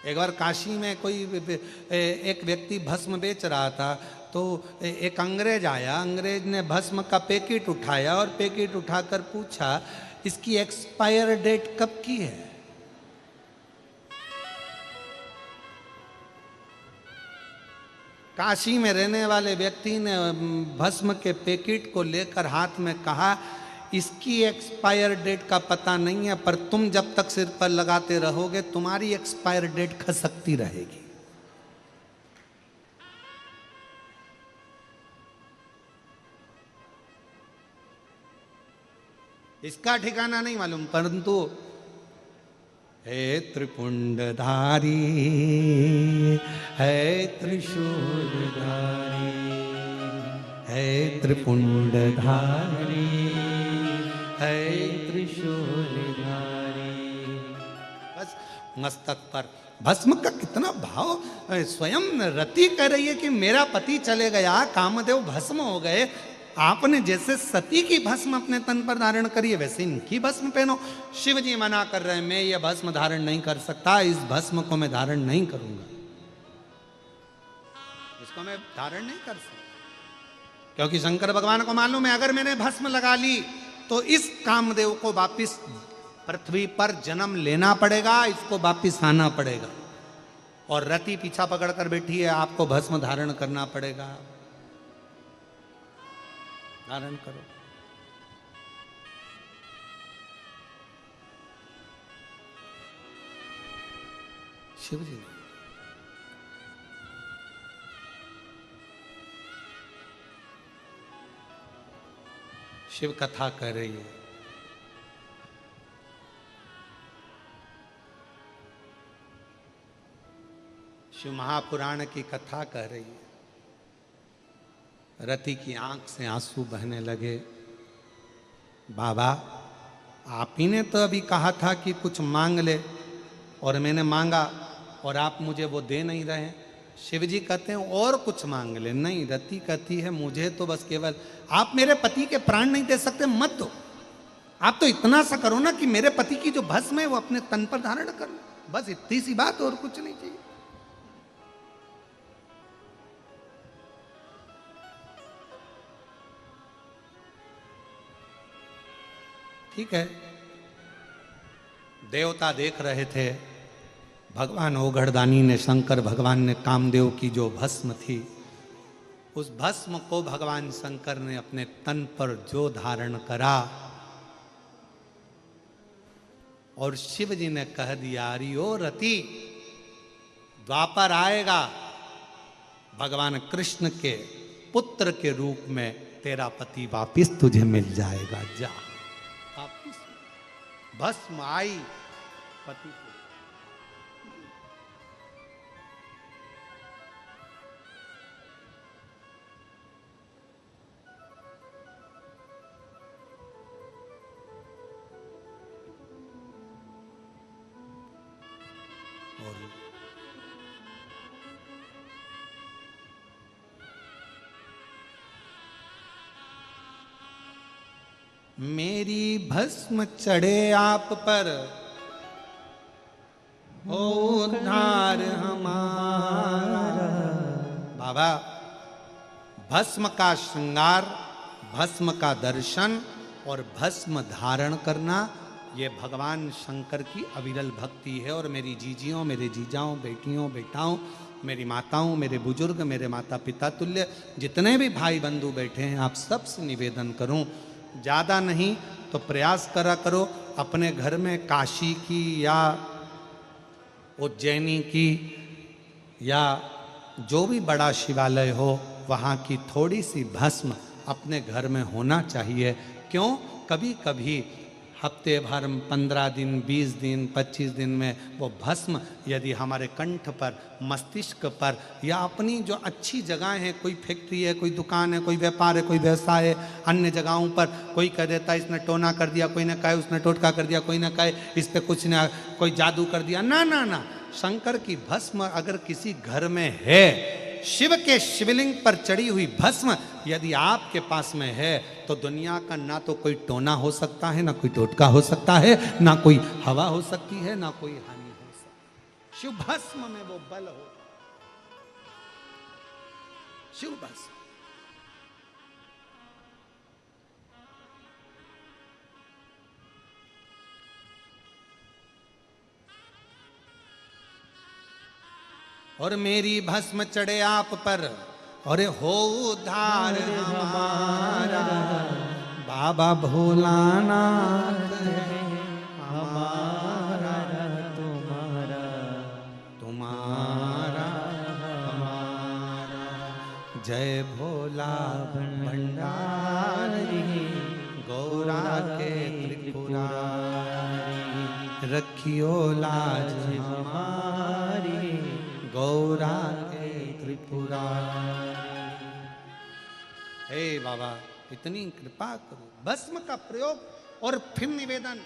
एक बार काशी में कोई एक व्यक्ति भस्म बेच रहा था, तो एक अंग्रेज आया। अंग्रेज ने भस्म का पैकेट उठाया और पैकेट उठाकर पूछा, इसकी एक्सपायर डेट कब की है? काशी में रहने वाले व्यक्ति ने भस्म के पैकेट को लेकर हाथ में कहा, इसकी एक्सपायर डेट का पता नहीं है, पर तुम जब तक सिर पर लगाते रहोगे तुम्हारी एक्सपायर डेट खसकती रहेगी। इसका ठिकाना नहीं मालूम, परंतु हे त्रिपुंडधारी, है त्रिशूलधारी, है त्रिपुंडधारी, है त्रिशूलधारी। बस मस्तक पर भस्म का कितना भाव। स्वयं रति कह रही है कि मेरा पति चले गया, कामदेव भस्म हो गए, आपने जैसे सती की भस्म अपने तन पर धारण करी है वैसे इनकी भस्म पहनो। शिव जी मना कर रहे हैं, मैं ये भस्म धारण नहीं कर सकता, इस भस्म को मैं धारण नहीं करूंगा, इसको मैं धारण नहीं कर सकता। क्योंकि शंकर भगवान को मालूम है अगर मैंने भस्म लगा ली तो इस कामदेव को वापिस पृथ्वी पर जन्म लेना पड़ेगा, इसको वापिस आना पड़ेगा। और रति पीछा पकड़ कर बैठी है, आपको भस्म धारण करना पड़ेगा, धारण करो। शिव जी शिव कथा कह रही है। शिव महापुराण की कथा कह रही है। रति की आंख से आंसू बहने लगे। बाबा आप ही ने तो अभी कहा था कि कुछ मांग ले, और मैंने मांगा और आप मुझे वो दे नहीं रहे हैं। शिव जी कहते हैं और कुछ मांग ले। नहीं, रति कहती है मुझे तो बस केवल, आप मेरे पति के प्राण नहीं दे सकते, मत दो, आप तो इतना सा करो ना कि मेरे पति की जो भस्म है वो अपने तन पर धारण कर लो, बस इतनी सी बात, और कुछ नहीं चाहिए। ठीक है, देवता देख रहे थे, भगवान ओघड़दानी ने, शंकर भगवान ने कामदेव की जो भस्म थी, उस भस्म को भगवान शंकर ने अपने तन पर जो धारण करा, और शिव जी ने कह दिया, अरे ओ रति, द्वापर आएगा, भगवान कृष्ण के पुत्र के रूप में तेरा पति वापिस तुझे मिल जाएगा, जा। वापिस भस्म आई पति को। मेरी भस्म चढ़े आप पर, हो उद्धार हमारा। बाबा, भस्म का श्रृंगार, भस्म का दर्शन और भस्म धारण करना, ये भगवान शंकर की अविरल भक्ति है। और मेरी जीजियों, मेरे जीजाओं, बेटियों, बेटाओं, मेरी माताओं, मेरे बुजुर्ग, मेरे माता पिता तुल्य जितने भी भाई बंधु बैठे हैं, आप सबसे निवेदन करूं, ज़्यादा नहीं तो प्रयास करा करो अपने घर में काशी की या उज्जैनी की या जो भी बड़ा शिवालय हो, वहाँ की थोड़ी सी भस्म अपने घर में होना चाहिए। क्यों? कभी कभी हफ्ते भर, 15 दिन, 20 दिन, 25 दिन में वो भस्म यदि हमारे कंठ पर, मस्तिष्क पर या अपनी जो अच्छी जगह है, कोई फैक्ट्री है, कोई दुकान है, कोई व्यापार है, कोई व्यवसाय है, अन्य जगहों पर कोई कह देता है इसने टोना कर दिया, कोई ने कहे उसने टोटका कर दिया, कोई ने कहे इस पर कुछ ने कोई जादू कर दिया। ना ना ना, शंकर की भस्म अगर किसी घर में है, शिव के शिवलिंग पर चढ़ी हुई भस्म यदि आपके पास में है, तो दुनिया का ना तो कोई टोना हो सकता है, ना कोई टोटका हो सकता है, ना कोई हवा हो सकती है, ना कोई हानि हो सकती। शिव भस्म में वो बल हो, शिव भस्म। और मेरी भस्म चढ़े आप पर, अरे हो उद्धार हमारा बाबा भोलानाथ है हमारा तुम्हारा तुम्हारा हमारा। जय भोला भंडारी गौरा के त्रिपुरारी, रखियो लाज हमारी गौरा के त्रिपुरारी। हे बाबा इतनी कृपा करो। भस्म का प्रयोग और फिर निवेदन।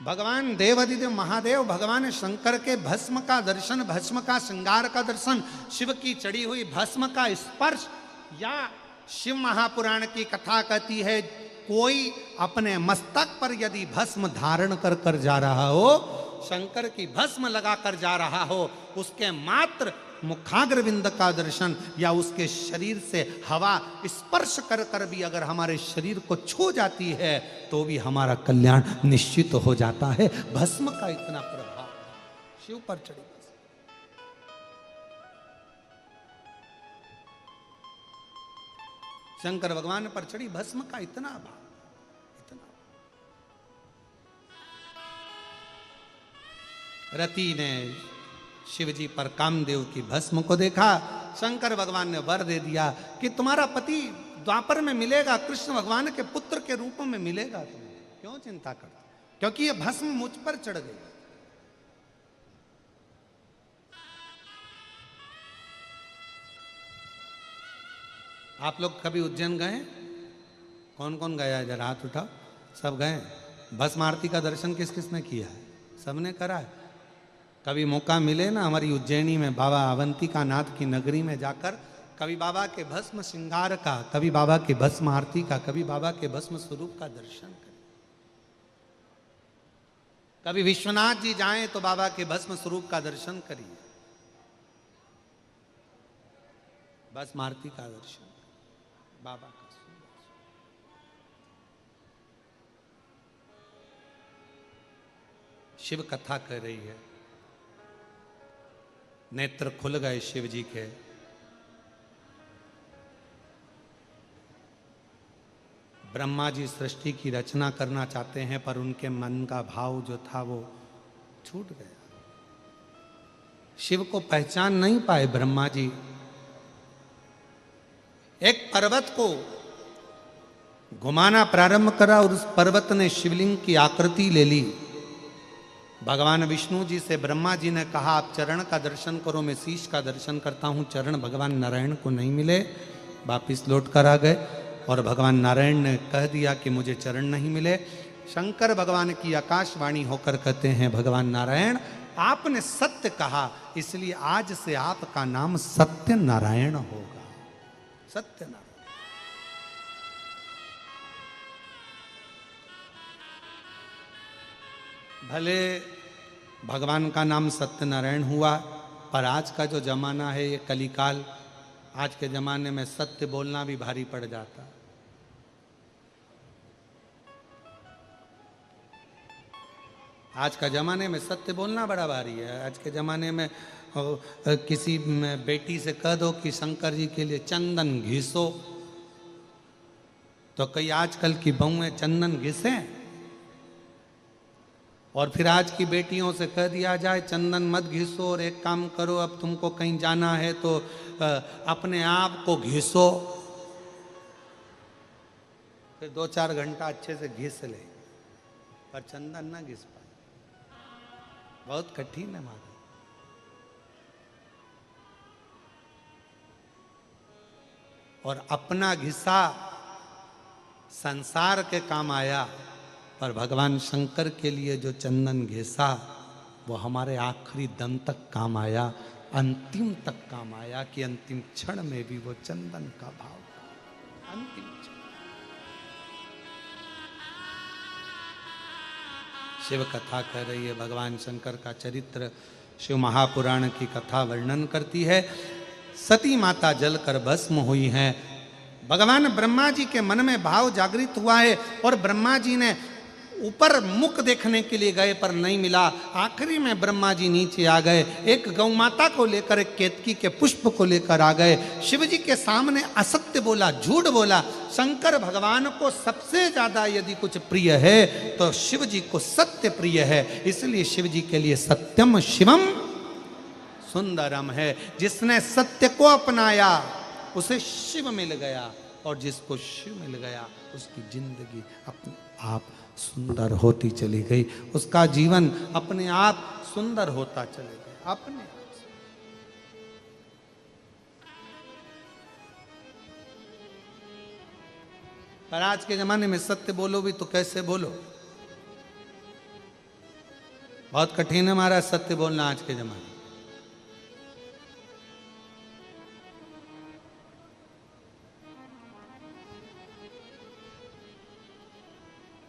भगवान देवाधिदेव महादेव भगवान शंकर के भस्म का दर्शन, भस्म का श्रृंगार का दर्शन, शिव की चढ़ी हुई भस्म का स्पर्श, या शिव महापुराण की कथा कहती है कोई अपने मस्तक पर यदि भस्म धारण कर कर जा रहा हो, शंकर की भस्म लगा कर जा रहा हो, उसके मात्र मुखाग्रविंद का दर्शन या उसके शरीर से हवा स्पर्श कर कर भी अगर हमारे शरीर को छू जाती है तो भी हमारा कल्याण निश्चित हो जाता है। भस्म का इतना प्रभाव शिव पर चढ़ी भस्म। शंकर भगवान पर चढ़ी भस्म का इतना भाव, इतना। रति ने शिव जी पर कामदेव की भस्म को देखा। शंकर भगवान ने वर दे दिया कि तुम्हारा पति द्वापर में मिलेगा, कृष्ण भगवान के पुत्र के रूप में मिलेगा, तुम्हें क्यों चिंता करते, क्योंकि ये भस्म मुझ पर चढ़ गई। आप लोग कभी उज्जैन गए? कौन कौन गया है जरा हाथ उठाओ। सब गए? भस्म आरती का दर्शन किस किस ने किया है? सबने करा है। कभी मौका मिले ना हमारी उज्जैनी में बाबा अवंतिका नाथ की नगरी में जाकर कभी बाबा के भस्म श्रृंगार का, कभी बाबा के भस्म आरती का, कभी बाबा के भस्म स्वरूप का दर्शन करें। कभी विश्वनाथ जी जाएं तो बाबा के भस्म स्वरूप का दर्शन करिए, भस्म आरती का दर्शन बाबा का। शिव कथा कर रही है, नेत्र खुल गए शिव जी के। ब्रह्मा जी सृष्टि की रचना करना चाहते हैं पर उनके मन का भाव जो था वो छूट गया। शिव को पहचान नहीं पाए ब्रह्मा जी। एक पर्वत को घुमाना प्रारंभ करा और उस पर्वत ने शिवलिंग की आकृति ले ली। भगवान विष्णु जी से ब्रह्मा जी ने कहा आप चरण का दर्शन करो, मैं शीश का दर्शन करता हूँ। चरण भगवान नारायण को नहीं मिले, वापिस लौट कर आ गए और भगवान नारायण ने कह दिया कि मुझे चरण नहीं मिले। शंकर भगवान की आकाशवाणी होकर कहते हैं भगवान नारायण आपने सत्य कहा, इसलिए आज से आपका नाम सत्य नारायण होगा। सत्य नारायण। भले भगवान का नाम सत्यनारायण हुआ, पर आज का जो जमाना है ये कलिकाल, आज के जमाने में सत्य बोलना भी भारी पड़ जाता। आज का जमाने में सत्य बोलना बड़ा भारी है। आज के जमाने में किसी बेटी से कह दो कि शंकर जी के लिए चंदन घिसो, तो कई आजकल की बहुएं चंदन घिसे, और फिर आज की बेटियों से कह दिया जाए चंदन मत घिसो और एक काम करो अब तुमको कहीं जाना है तो अपने आप को घिसो, फिर 2-4 घंटा अच्छे से घिस ले, पर चंदन ना घिस पाए। बहुत कठिन है माता। और अपना घिसा संसार के काम आया, पर भगवान शंकर के लिए जो चंदन घिसा वो हमारे आखिरी दम तक काम आया, अंतिम तक काम आया कि अंतिम क्षण में भी वो चंदन का भाव, अंतिम क्षण। शिव कथा कह रही है, भगवान शंकर का चरित्र शिव महापुराण की कथा वर्णन करती है। सती माता जलकर भस्म हुई हैं। भगवान ब्रह्मा जी के मन में भाव जागृत हुआ है और ब्रह्मा जी ने ऊपर मुख देखने के लिए गए पर नहीं मिला। आखिरी में ब्रह्मा जी नीचे आ गए, एक गौ माता को लेकर, एक केतकी के पुष्प को लेकर आ गए। शिव जी के सामने असत्य बोला, झूठ बोला। शंकर भगवान को सबसे ज्यादा यदि कुछ प्रिय है तो शिव जी को सत्य प्रिय है, इसलिए शिव जी के लिए सत्यम शिवम सुंदरम है। जिसने सत्य को अपनाया उसे शिव मिल गया, और जिसको शिव मिल गया उसकी जिंदगी अपने आप सुंदर होती चली गई, उसका जीवन अपने आप सुंदर होता चले गया अपने आप से। पर आज के जमाने में सत्य बोलो भी तो कैसे बोलो, बहुत कठिन है महाराज सत्य बोलना आज के जमाने।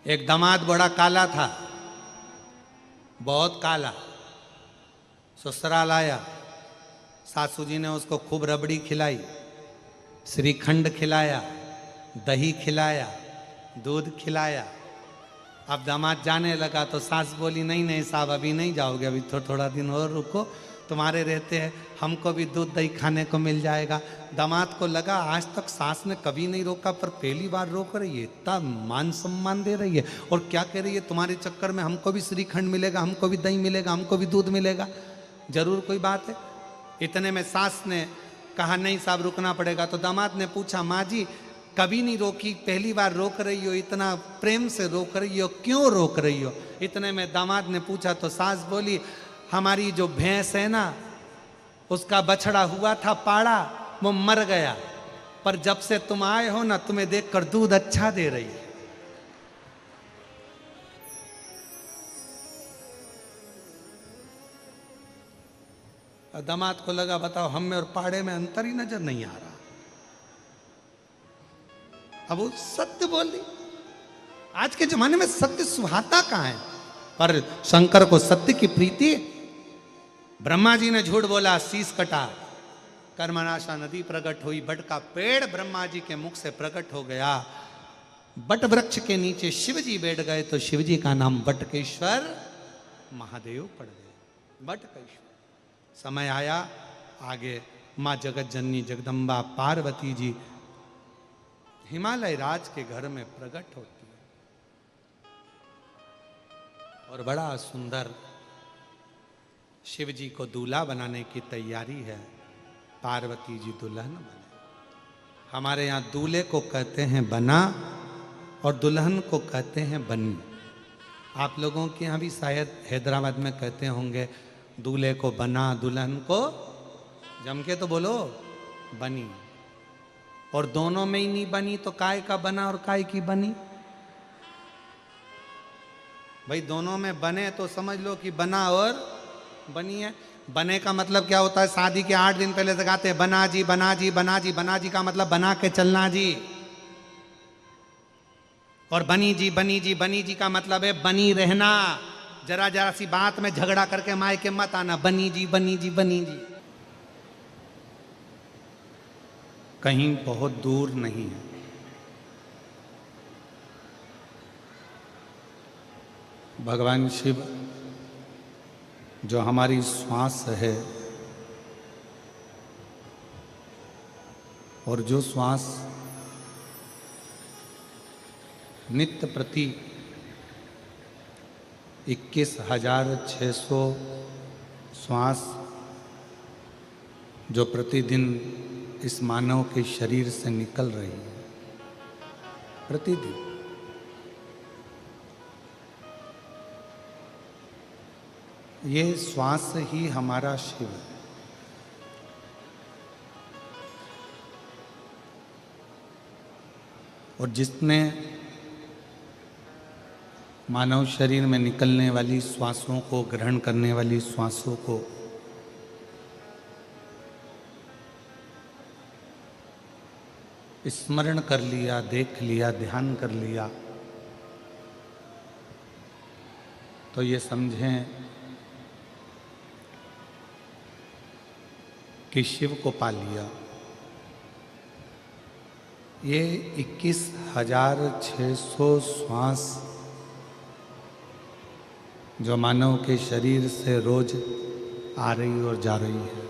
एक दामाद बड़ा काला था, बहुत काला। ससुराल आया, सासू जी ने उसको खूब रबड़ी खिलाई, श्रीखंड खिलाया, दही खिलाया, दूध खिलाया। अब दामाद जाने लगा तो सास बोली नहीं नहीं साहब अभी नहीं जाओगे, अभी थोड़ा दिन और रुको, तुम्हारे रहते हैं हमको भी दूध दही खाने को मिल जाएगा। दामाद को लगा आज तक सास ने कभी नहीं रोका, पर पहली बार रोक रही है, इतना मान सम्मान दे रही है, और क्या कह रही है तुम्हारे चक्कर में हमको भी श्रीखंड मिलेगा, हमको भी दही मिलेगा, हमको भी दूध मिलेगा, जरूर कोई बात है। इतने में सास ने कहा नहीं साहब रुकना पड़ेगा। तो दामाद ने पूछा माँ जी कभी नहीं रोकी, पहली बार रोक रही हो, इतना प्रेम से रोक रही हो, क्यों रोक रही हो? इतने में दामाद ने पूछा तो सास बोली हमारी जो भैंस है ना उसका बछड़ा हुआ था पाड़ा, वो मर गया, पर जब से तुम आए हो ना तुम्हें देखकर दूध अच्छा दे रही है। दामाद को लगा बताओ हम में और पाड़े में अंतर ही नजर नहीं आ रहा। अब वो सत्य बोल दी। आज के जमाने में सत्य सुहाता कहां है, पर शंकर को सत्य की प्रीति। ब्रह्मा जी ने झूठ बोला, शीश कटा, कर्मनाशा नदी प्रकट हुई, बट का पेड़ ब्रह्मा जी के मुख से प्रकट हो गया। बट वृक्ष के नीचे शिव जी बैठ गए तो शिव जी का नाम बटकेश्वर महादेव पड़ गए। बटकेश्वर। समय आया आगे मां जगत जननी जगदम्बा पार्वती जी हिमालय राज के घर में प्रकट होती है, और बड़ा सुंदर शिव जी को दूल्हा बनाने की तैयारी है। पार्वती जी दुल्हन बने। हमारे यहाँ दूल्हे को कहते हैं बना और दुल्हन को कहते हैं बनी। आप लोगों के यहाँ भी शायद हैदराबाद में कहते होंगे दूल्हे को बना, दुल्हन को जम के तो बोलो बनी। और दोनों में ही नहीं बनी तो काय का बना और काय की बनी? भाई दोनों में बने तो समझ लो कि बना और बनी है। बने का मतलब क्या होता है? शादी के 8 दिन पहले से गाते हैं बना जी बना जी बना जी। बना जी का मतलब बना के चलना जी। और बनी जी बनी जी बनी जी का मतलब है बनी रहना। जरा जरा सी बात में झगड़ा करके मायके मत आना। बनी जी बनी जी बनी जी। कहीं बहुत दूर नहीं है। भगवान शिव जो हमारी श्वास है और जो श्वास नित्य प्रति 21,600 श्वास जो प्रतिदिन इस मानव के शरीर से निकल रही है, प्रतिदिन। ये श्वास ही हमारा शिव है। और जिसने मानव शरीर में निकलने वाली श्वासों को, ग्रहण करने वाली श्वासों को स्मरण कर लिया, देख लिया, ध्यान कर लिया, तो ये समझें कि शिव को पा लिया। ये 21,600 श्वास जो मानव के शरीर से रोज आ रही और जा रही है।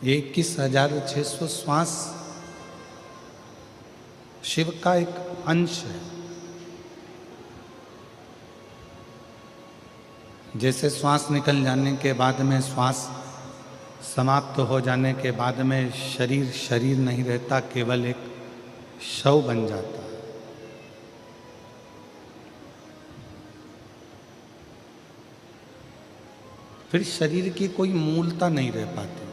ये 21,600 श्वास शिव का एक अंश है। जैसे श्वास निकल जाने के बाद में, श्वास समाप्त हो जाने के बाद में शरीर शरीर नहीं रहता, केवल एक शव बन जाता है। फिर शरीर की कोई मूलता नहीं रह पाती।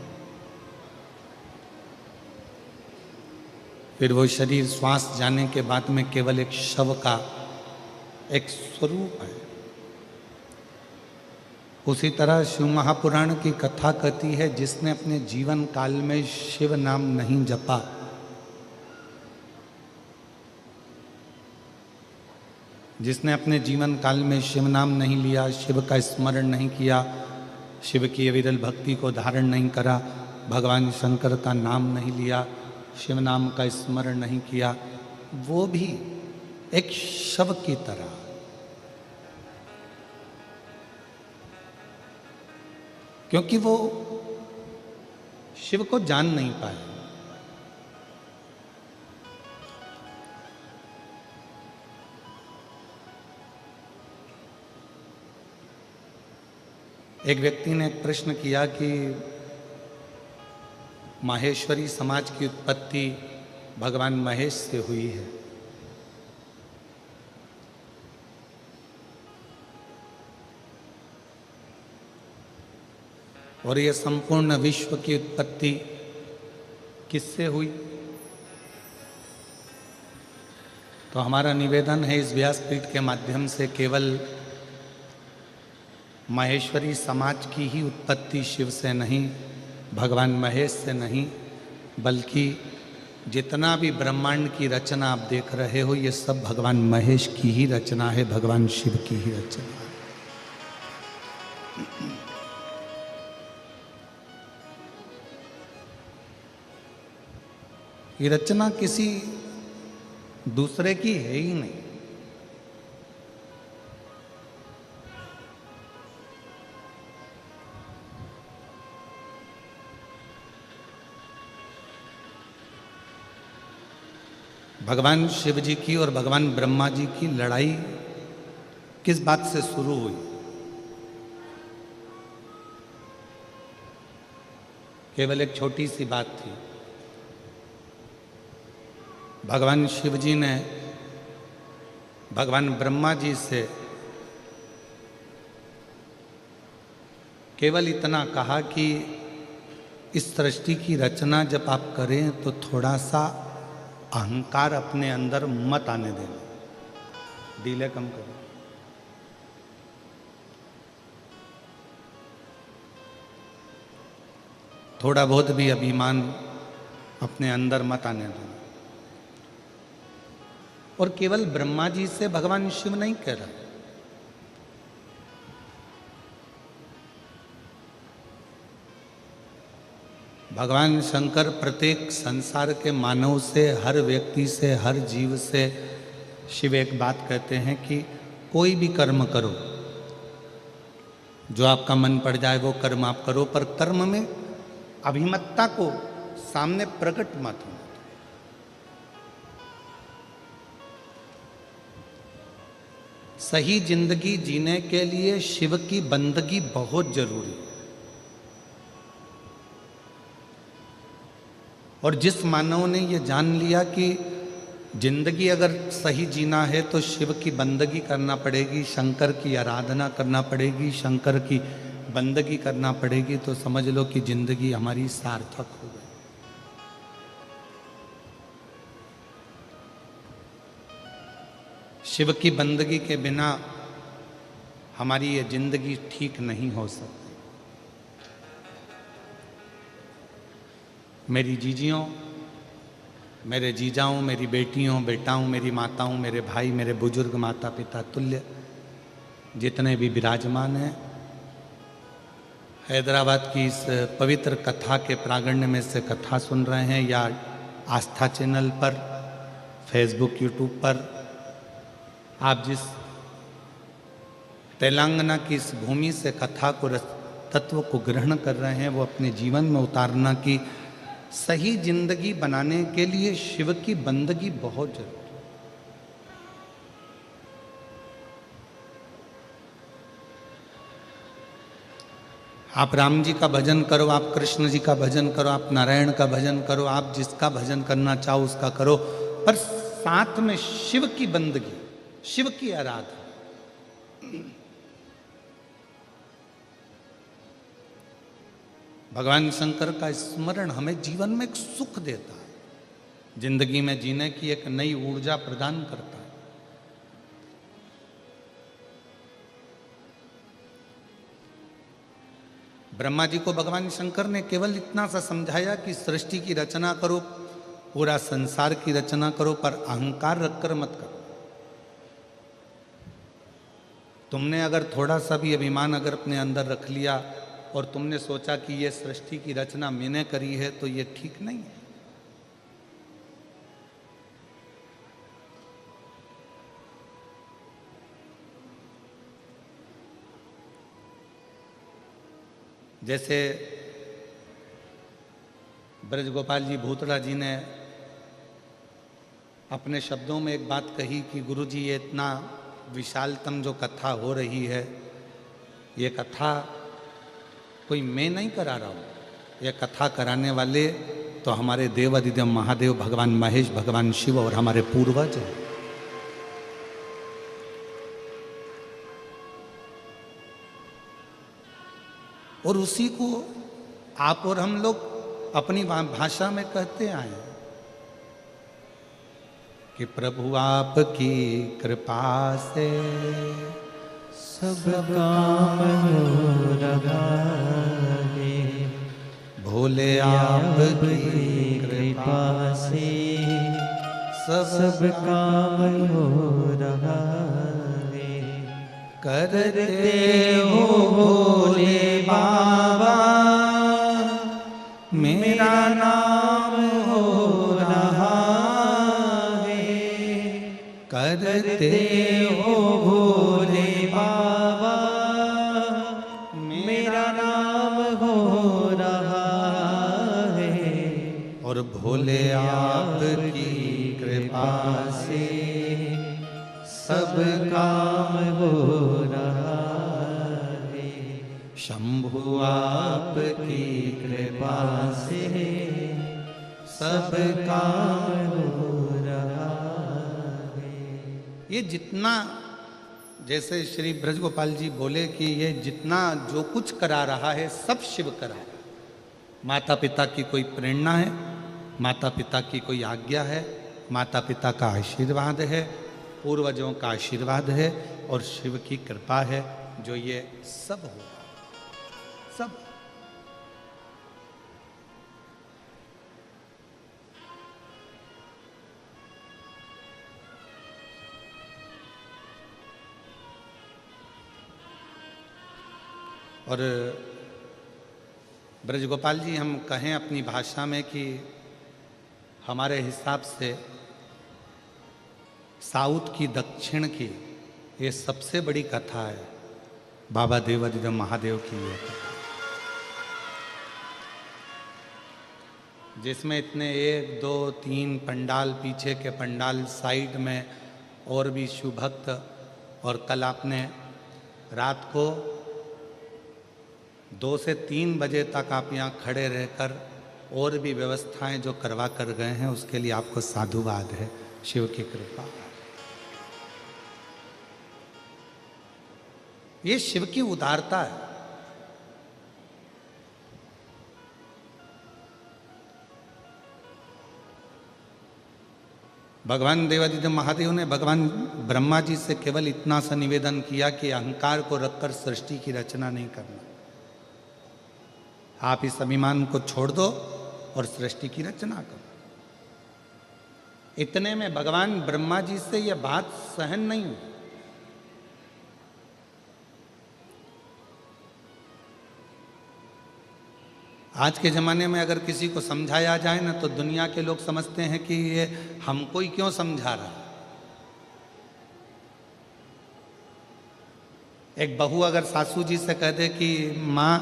फिर वो शरीर श्वास जाने के बाद में केवल एक शव का एक स्वरूप है। उसी तरह शिव महापुराण की कथा कहती है, जिसने अपने जीवन काल में शिव नाम नहीं जपा, जिसने अपने जीवन काल में शिव नाम नहीं लिया, शिव का स्मरण नहीं किया, शिव की अविरल भक्ति को धारण नहीं करा, भगवान शंकर का नाम नहीं लिया, शिव नाम का स्मरण नहीं किया, वो भी एक शव की तरह। क्योंकि वो शिव को जान नहीं पाए। एक व्यक्ति ने एक प्रश्न किया कि माहेश्वरी समाज की उत्पत्ति भगवान महेश से हुई है, और यह संपूर्ण विश्व की उत्पत्ति किससे हुई? तो हमारा निवेदन है इस व्यासपीठ के माध्यम से, केवल माहेश्वरी समाज की ही उत्पत्ति शिव से नहीं, भगवान महेश से नहीं, बल्कि जितना भी ब्रह्मांड की रचना आप देख रहे हो, ये सब भगवान महेश की ही रचना है, भगवान शिव की ही रचना है। ये रचना किसी दूसरे की है ही नहीं। भगवान शिव जी की और भगवान ब्रह्मा जी की लड़ाई किस बात से शुरू हुई? केवल एक छोटी सी बात थी। भगवान शिव जी ने भगवान ब्रह्मा जी से केवल इतना कहा कि इस सृष्टि की रचना जब आप करें तो थोड़ा सा अहंकार अपने अंदर मत आने देना, डीले कम करो। थोड़ा बहुत भी अभिमान अपने अंदर मत आने देना। और केवल ब्रह्मा जी से भगवान शिव नहीं कह रहा, भगवान शंकर प्रत्येक संसार के मानव से, हर व्यक्ति से, हर जीव से शिव एक बात कहते हैं कि कोई भी कर्म करो, जो आपका मन पड़ जाए वो कर्म आप करो, पर कर्म में अभिमतता को सामने प्रकट मत हो। सही जिंदगी जीने के लिए शिव की बंदगी बहुत जरूरी है। और जिस मानव ने ये जान लिया कि जिंदगी अगर सही जीना है तो शिव की बंदगी करना पड़ेगी, शंकर की आराधना करना पड़ेगी, शंकर की बंदगी करना पड़ेगी, तो समझ लो कि जिंदगी हमारी सार्थक हो गई। शिव की बंदगी के बिना हमारी ये जिंदगी ठीक नहीं हो सकती। मेरी जीजियों, मेरे जीजाओं, मेरी बेटियों, बेटाओं, मेरी माताओं, मेरे भाई, मेरे बुजुर्ग माता पिता तुल्य जितने भी विराजमान हैं, हैदराबाद की इस पवित्र कथा के प्रांगण में से कथा सुन रहे हैं या आस्था चैनल पर फेसबुक, यूट्यूब पर आप जिस तेलंगाना की इस भूमि से कथा को, तत्व को ग्रहण कर रहे हैं, वो अपने जीवन में उतारना कि सही जिंदगी बनाने के लिए शिव की बंदगी बहुत जरूरी है। आप राम जी का भजन करो, आप कृष्ण जी का भजन करो, आप नारायण का भजन करो, आप जिसका भजन करना चाहो उसका करो, पर साथ में शिव की बंदगी, शिव की आराधना। भगवान शंकर का स्मरण हमें जीवन में एक सुख देता है, जिंदगी में जीने की एक नई ऊर्जा प्रदान करता है। ब्रह्मा जी को भगवान शंकर ने केवल इतना सा समझाया कि सृष्टि की रचना करो, पूरा संसार की रचना करो, पर अहंकार रखकर मत करो। तुमने अगर थोड़ा सा भी अभिमान अगर अपने अंदर रख लिया और तुमने सोचा कि ये सृष्टि की रचना मैंने करी है, तो ये ठीक नहीं है। जैसे ब्रजगोपाल जी भूतड़ा जी ने अपने शब्दों में एक बात कही कि गुरु जी, ये इतना विशालतम जो कथा हो रही है, ये कथा कोई मैं नहीं करा रहा हूँ, ये कथा कराने वाले तो हमारे देव अधिदेव महादेव भगवान महेश, भगवान शिव और हमारे पूर्वज हैं। और उसी को आप और हम लोग अपनी भाषा में कहते आए हैं कि प्रभु आपकी कृपा से सब काम हो रहा है, भोले आपकी कृपा से सब काम हो रहा है। करते हो भोले बाबा, मेरा नाम हो रहा है। करते हो भोले बाबा, मेरा नाम हो रहा है। और भोले आपकी कृपा से सब काम हो रहा है। शंभु आपकी कृपा से सब काम हो रहा है। ये जितना, जैसे श्री ब्रजगोपाल जी बोले कि ये जितना जो कुछ करा रहा है सब शिव करा रहा है। माता पिता की कोई प्रेरणा है, माता पिता की कोई आज्ञा है, माता पिता का आशीर्वाद है, पूर्वजों का आशीर्वाद है और शिव की कृपा है, जो ये सब हो रहा है, सब। और ब्रजगोपाल जी, हम कहें अपनी भाषा में कि हमारे हिसाब से साउथ की, दक्षिण की ये सबसे बड़ी कथा है बाबा देवाधिदेव महादेव की ये कथा, जिसमें इतने 1, 2, 3 पंडाल, पीछे के पंडाल, साइड में और भी शिव भक्त। और कल आपने रात को 2 से 3 बजे तक आप यहाँ खड़े रहकर और भी व्यवस्थाएं जो करवा कर गए हैं, उसके लिए आपको साधुवाद है, शिव की कृपा। ये शिव की उदारता है। भगवान देवाधिदेव महादेव ने भगवान ब्रह्मा जी से केवल इतना सा निवेदन किया कि अहंकार को रखकर सृष्टि की रचना नहीं करना, आप इस अभिमान को छोड़ दो और सृष्टि की रचना करो। इतने में भगवान ब्रह्मा जी से यह बात सहन नहीं हुई। आज के ज़माने में अगर किसी को समझाया जाए ना तो दुनिया के लोग समझते हैं कि ये हमको ही क्यों समझा रहा। एक बहू अगर सासू जी से कह दे कि माँ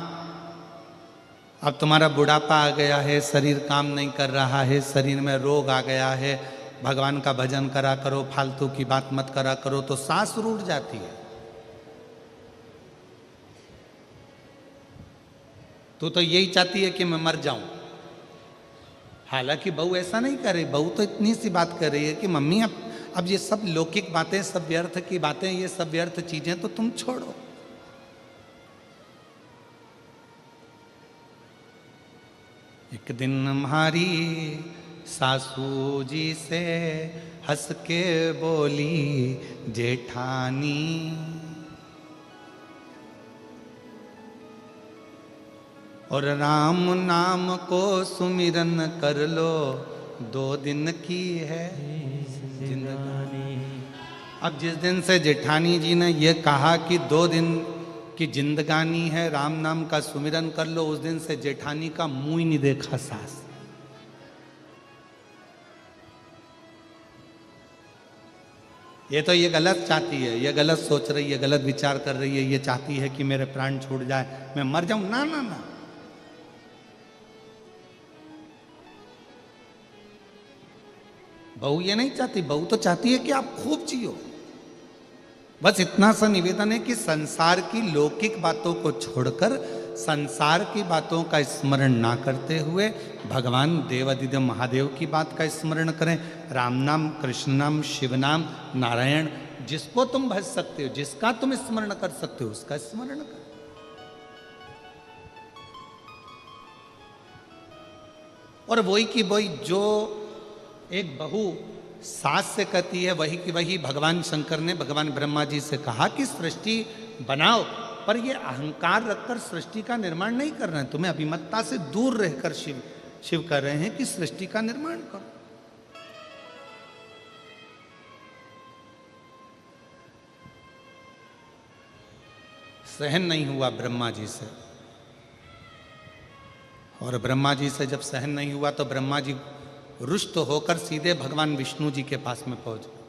अब तुम्हारा बुढ़ापा आ गया है, शरीर काम नहीं कर रहा है, शरीर में रोग आ गया है, भगवान का भजन करा करो, फालतू की बात मत करा करो, तो सास रूठ जाती है। तू तो यही चाहती है कि मैं मर जाऊं। हालांकि बहू ऐसा नहीं कर रही, बहू तो इतनी सी बात कर रही है कि मम्मी अब ये सब लौकिक बातें, सब व्यर्थ की बातें, ये सब व्यर्थ चीजें तो तुम छोड़ो। एक दिन हमारी सासू जी से हंस के बोली जेठानी, और राम नाम को सुमिरन कर लो, 2 दिन की है जिंदगानी। अब जिस दिन से जेठानी जी ने यह कहा कि 2 दिन की जिंदगानी है, राम नाम का सुमिरन कर लो, उस दिन से जेठानी का मुंह ही नहीं देखा सास। ये तो ये गलत चाहती है, ये गलत सोच रही है, गलत विचार कर रही है, ये चाहती है कि मेरे प्राण छूट जाए, मैं मर जाऊं। ना ना ना, बहू ये नहीं चाहती, बहू तो चाहती है कि आप खूब जियो। बस इतना सा निवेदन है कि संसार की लौकिक बातों को छोड़कर, संसार की बातों का स्मरण ना करते हुए भगवान देवादिदेव महादेव की बात का स्मरण करें। राम नाम, कृष्ण नाम, शिव नाम, नारायण, जिसको तुम भज सकते हो, जिसका तुम स्मरण कर सकते हो, उसका स्मरण करो। और वही की वही जो एक बहू सास से कहती है, वही की वही भगवान शंकर ने भगवान ब्रह्मा जी से कहा कि सृष्टि बनाओ, पर ये अहंकार रखकर सृष्टि का निर्माण नहीं करना है। तुम्हें अभिमतता से दूर रहकर शिव कह रहे हैं कि सृष्टि का निर्माण करो। सहन नहीं हुआ ब्रह्मा जी से, और ब्रह्मा जी से जब सहन नहीं हुआ तो ब्रह्मा जी रुष्ट होकर सीधे भगवान विष्णु जी के पास में पहुंच गए।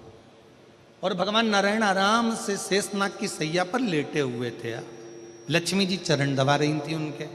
और भगवान नारायण आराम से शेषनाग की सैया पर लेटे हुए थे। लक्ष्मी जी चरण दबा रही थी उनके।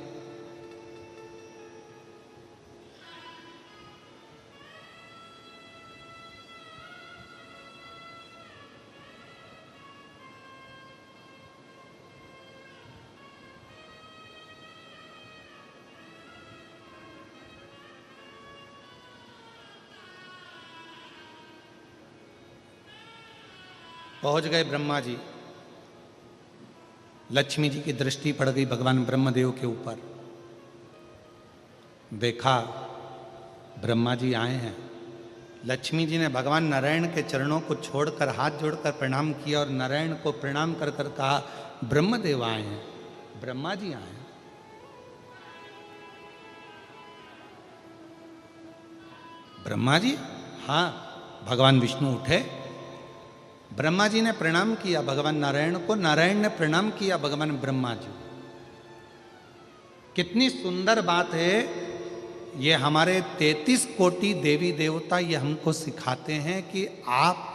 पहुंच गए ब्रह्मा जी। लक्ष्मी जी की दृष्टि पड़ गई भगवान ब्रह्मदेव के ऊपर। देखा ब्रह्मा जी आए हैं। लक्ष्मी जी ने भगवान नारायण के चरणों को छोड़कर हाथ जोड़कर प्रणाम किया और नारायण को प्रणाम कर कर कहा, ब्रह्मदेव आए हैं, ब्रह्मा जी आए हैं। ब्रह्मा जी? हाँ। भगवान विष्णु उठे, ब्रह्मा जी ने प्रणाम किया भगवान नारायण को, नारायण ने प्रणाम किया भगवान ब्रह्मा जी। कितनी सुंदर बात है। ये हमारे 33 कोटि देवी देवता ये हमको सिखाते हैं कि आप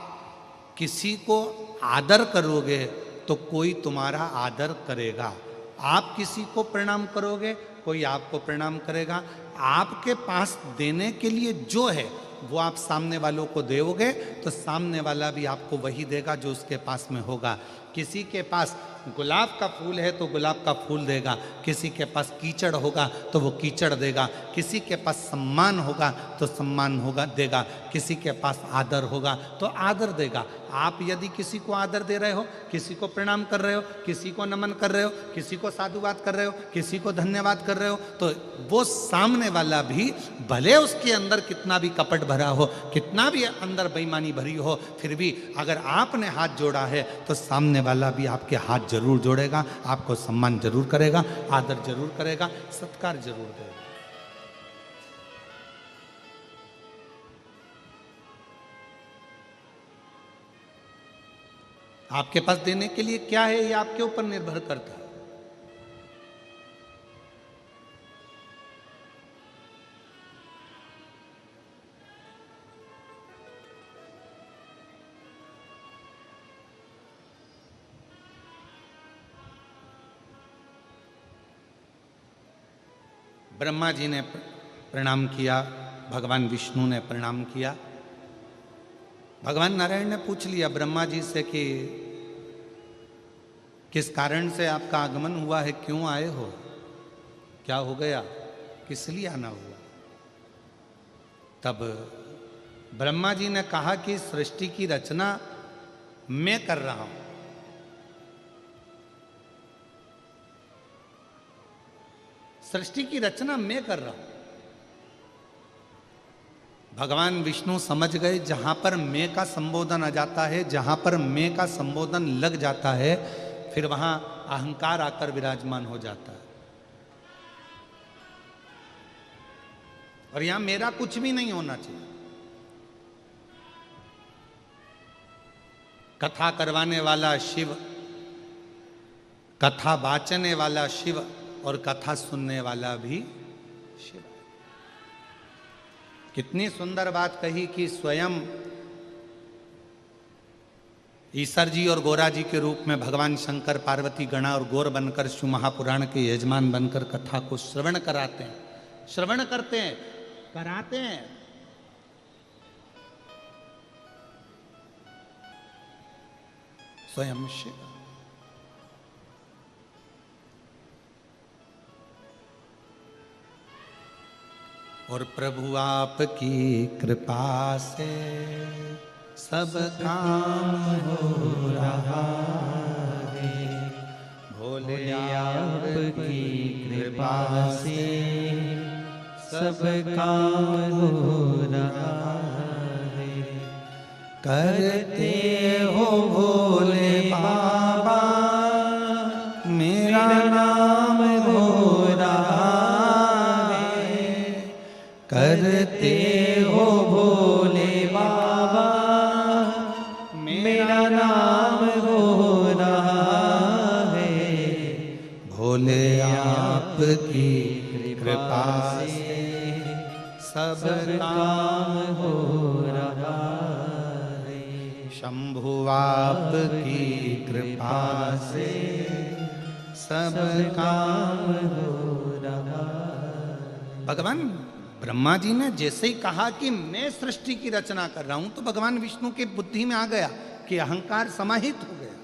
किसी को आदर करोगे तो कोई तुम्हारा आदर करेगा। आप किसी को प्रणाम करोगे, कोई आपको प्रणाम करेगा। आपके पास देने के लिए जो है वो आप सामने वालों को दोगे तो सामने वाला भी आपको वही देगा जो उसके पास में होगा। किसी के पास गुलाब का फूल है तो गुलाब का फूल देगा, किसी के पास कीचड़ होगा तो वो कीचड़ देगा, किसी के पास सम्मान होगा तो सम्मान होगा देगा, किसी के पास आदर होगा तो आदर देगा। आप यदि किसी को आदर दे रहे हो, किसी को प्रणाम कर रहे हो, किसी को नमन कर रहे हो, किसी को साधुवाद कर रहे हो, किसी को धन्यवाद कर रहे हो, तो वो सामने वाला भी भले उसके अंदर कितना भी कपट भरा हो, कितना भी अंदर बेईमानी भरी हो, फिर भी अगर आपने हाथ जोड़ा है तो सामने वाला भी आपके हाथ जरूर जोड़ेगा, आपको सम्मान जरूर करेगा, आदर जरूर करेगा, सत्कार जरूर देगा। आपके पास देने के लिए क्या है ये आपके ऊपर निर्भर करता है। ब्रह्मा जी ने प्रणाम किया, भगवान विष्णु ने प्रणाम किया। भगवान नारायण ने पूछ लिया ब्रह्मा जी से कि किस कारण से आपका आगमन हुआ है, क्यों आए हो, क्या हो गया, किस लिए आना हुआ। तब ब्रह्मा जी ने कहा कि सृष्टि की रचना मैं कर रहा हूं। सृष्टि की रचना मैं कर रहा हूं। भगवान विष्णु समझ गए जहां पर मैं का संबोधन आ जाता है, जहां पर मैं का संबोधन लग जाता है, फिर वहां अहंकार आकर विराजमान हो जाता है। और यहां मेरा कुछ भी नहीं होना चाहिए। कथा करवाने वाला शिव, कथा वाचने वाला शिव और कथा सुनने वाला भी शिव। कितनी सुंदर बात कही कि स्वयं ईश्वर जी और गोरा जी के रूप में भगवान शंकर पार्वती गणा और गौर बनकर शिव महापुराण के यजमान बनकर कथा को श्रवण कराते हैं, श्रवण करते हैं, कराते हैं। स्वयं शिव। और प्रभु आपकी कृपा से सब काम हो रहा है। भोले आपकी कृपा से सब काम हो रहा है। करते हो भोले बाबा मेरा नाम हो रहा है। करते हो भोले बाबा मेरा नाम हो रहा है। भोले आपकी कृपा से सब काम हो रहा है। शंभु आपकी कृपा से सब काम हो रहा है। भगवान ब्रह्मा जी ने जैसे ही कहा कि मैं सृष्टि की रचना कर रहा हूं, तो भगवान विष्णु की बुद्धि में आ गया कि अहंकार समाहित हो गया।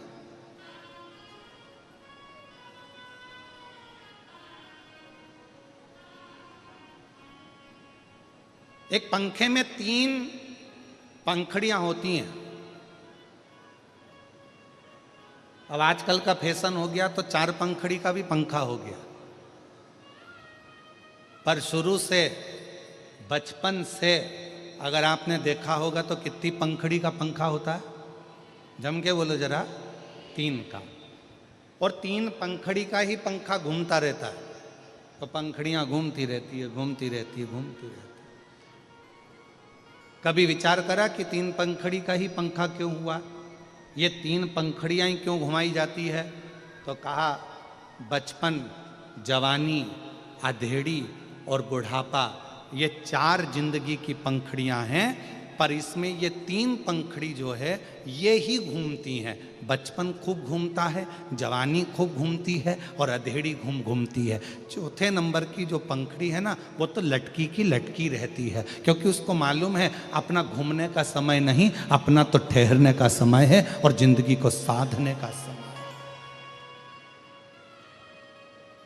एक पंखे में 3 पंखड़ियां होती हैं। अब आजकल का फैशन हो गया तो 4 पंखड़ी का भी पंखा हो गया, पर शुरू से बचपन से अगर आपने देखा होगा तो कितनी पंखड़ी का पंखा होता है, जम के बोलो जरा, 3 का। और 3 पंखड़ी का ही पंखा घूमता रहता है, तो पंखड़ियां घूमती रहती है, घूमती रहती है, घूमती रहती है। कभी विचार करा कि 3 पंखड़ी का ही पंखा क्यों हुआ, ये 3 पंखड़ियां ही क्यों घुमाई जाती है? तो कहा बचपन, जवानी, अधेड़ी और बुढ़ापा, ये 4 जिंदगी की पंखड़ियां हैं, पर इसमें ये 3 पंखड़ी जो है ये ही घूमती हैं। बचपन खूब घूमता है, जवानी खूब घूमती है और अधेड़ी घूमती है। चौथे नंबर की जो पंखड़ी है ना, वो तो लटकी की लटकी रहती है, क्योंकि उसको मालूम है अपना घूमने का समय नहीं, अपना तो ठहरने का समय है और जिंदगी को साधने का समय।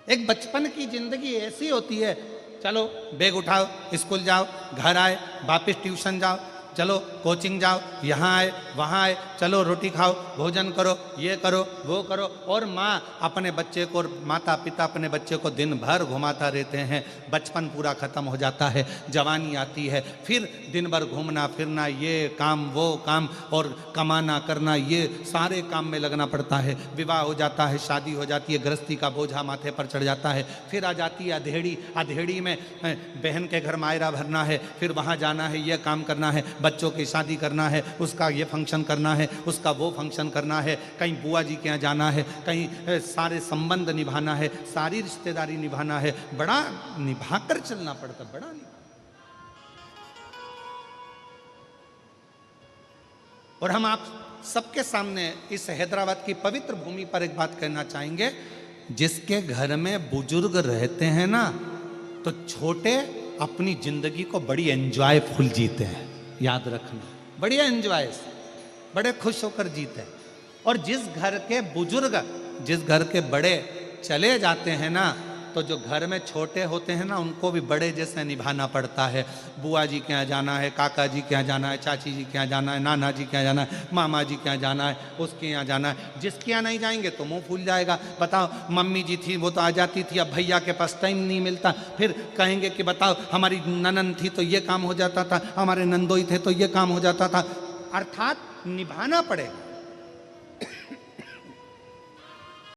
एक बचपन की जिंदगी ऐसी होती है, चलो बैग उठाओ, स्कूल जाओ, घर आए, वापस ट्यूशन जाओ, चलो कोचिंग जाओ, यहाँ आए वहाँ आए, चलो रोटी खाओ, भोजन करो, ये करो वो करो। और माँ अपने बच्चे को, माता पिता अपने बच्चे को दिन भर घुमाता रहते हैं। बचपन पूरा खत्म हो जाता है, जवानी आती है, फिर दिन भर घूमना फिरना, ये काम वो काम और कमाना करना, ये सारे काम में लगना पड़ता है। विवाह हो जाता है, शादी हो जाती है, गृहस्थी का बोझा माथे पर चढ़ जाता है। फिर आ जाती है अधेड़ी, अधेड़ी में बहन के घर मायरा भरना है, फिर वहाँ जाना है, ये काम करना है, बच्चों की शादी करना है, उसका ये फंक्शन करना है, उसका वो फंक्शन करना है, कहीं बुआ जी के यहाँ जाना है, कहीं सारे संबंध निभाना है, सारी रिश्तेदारी निभाना है। बड़ा निभाकर चलना पड़ता, बड़ा और हम आप सबके सामने इस हैदराबाद की पवित्र भूमि पर एक बात कहना चाहेंगे, जिसके घर में बुजुर्ग रहते हैं ना, तो छोटे अपनी जिंदगी को बड़ी एंजॉयफुल जीते हैं, याद रखना, बड़ी एंजॉय से, बड़े खुश होकर जीते हैं। और जिस घर के बुजुर्ग, जिस घर के बड़े चले जाते हैं ना, तो जो घर में छोटे होते हैं ना, उनको भी बड़े जैसे निभाना पड़ता है। बुआ जी के यहाँ जाना है, काका जी के यहाँ जाना है, चाची जी के यहाँ जाना है, नाना जी के यहाँ जाना है, मामा जी के यहाँ जाना है, उसके यहाँ जाना है। जिसके यहाँ नहीं जाएंगे तो मुंह फूल जाएगा। बताओ, मम्मी जी थी वो तो आ जाती थी, अब भैया के पास टाइम नहीं मिलता। फिर कहेंगे कि बताओ हमारी ननन थी तो ये काम हो जाता था, हमारे नंदोई थे तो ये काम हो जाता था। अर्थात निभाना पड़ेगा।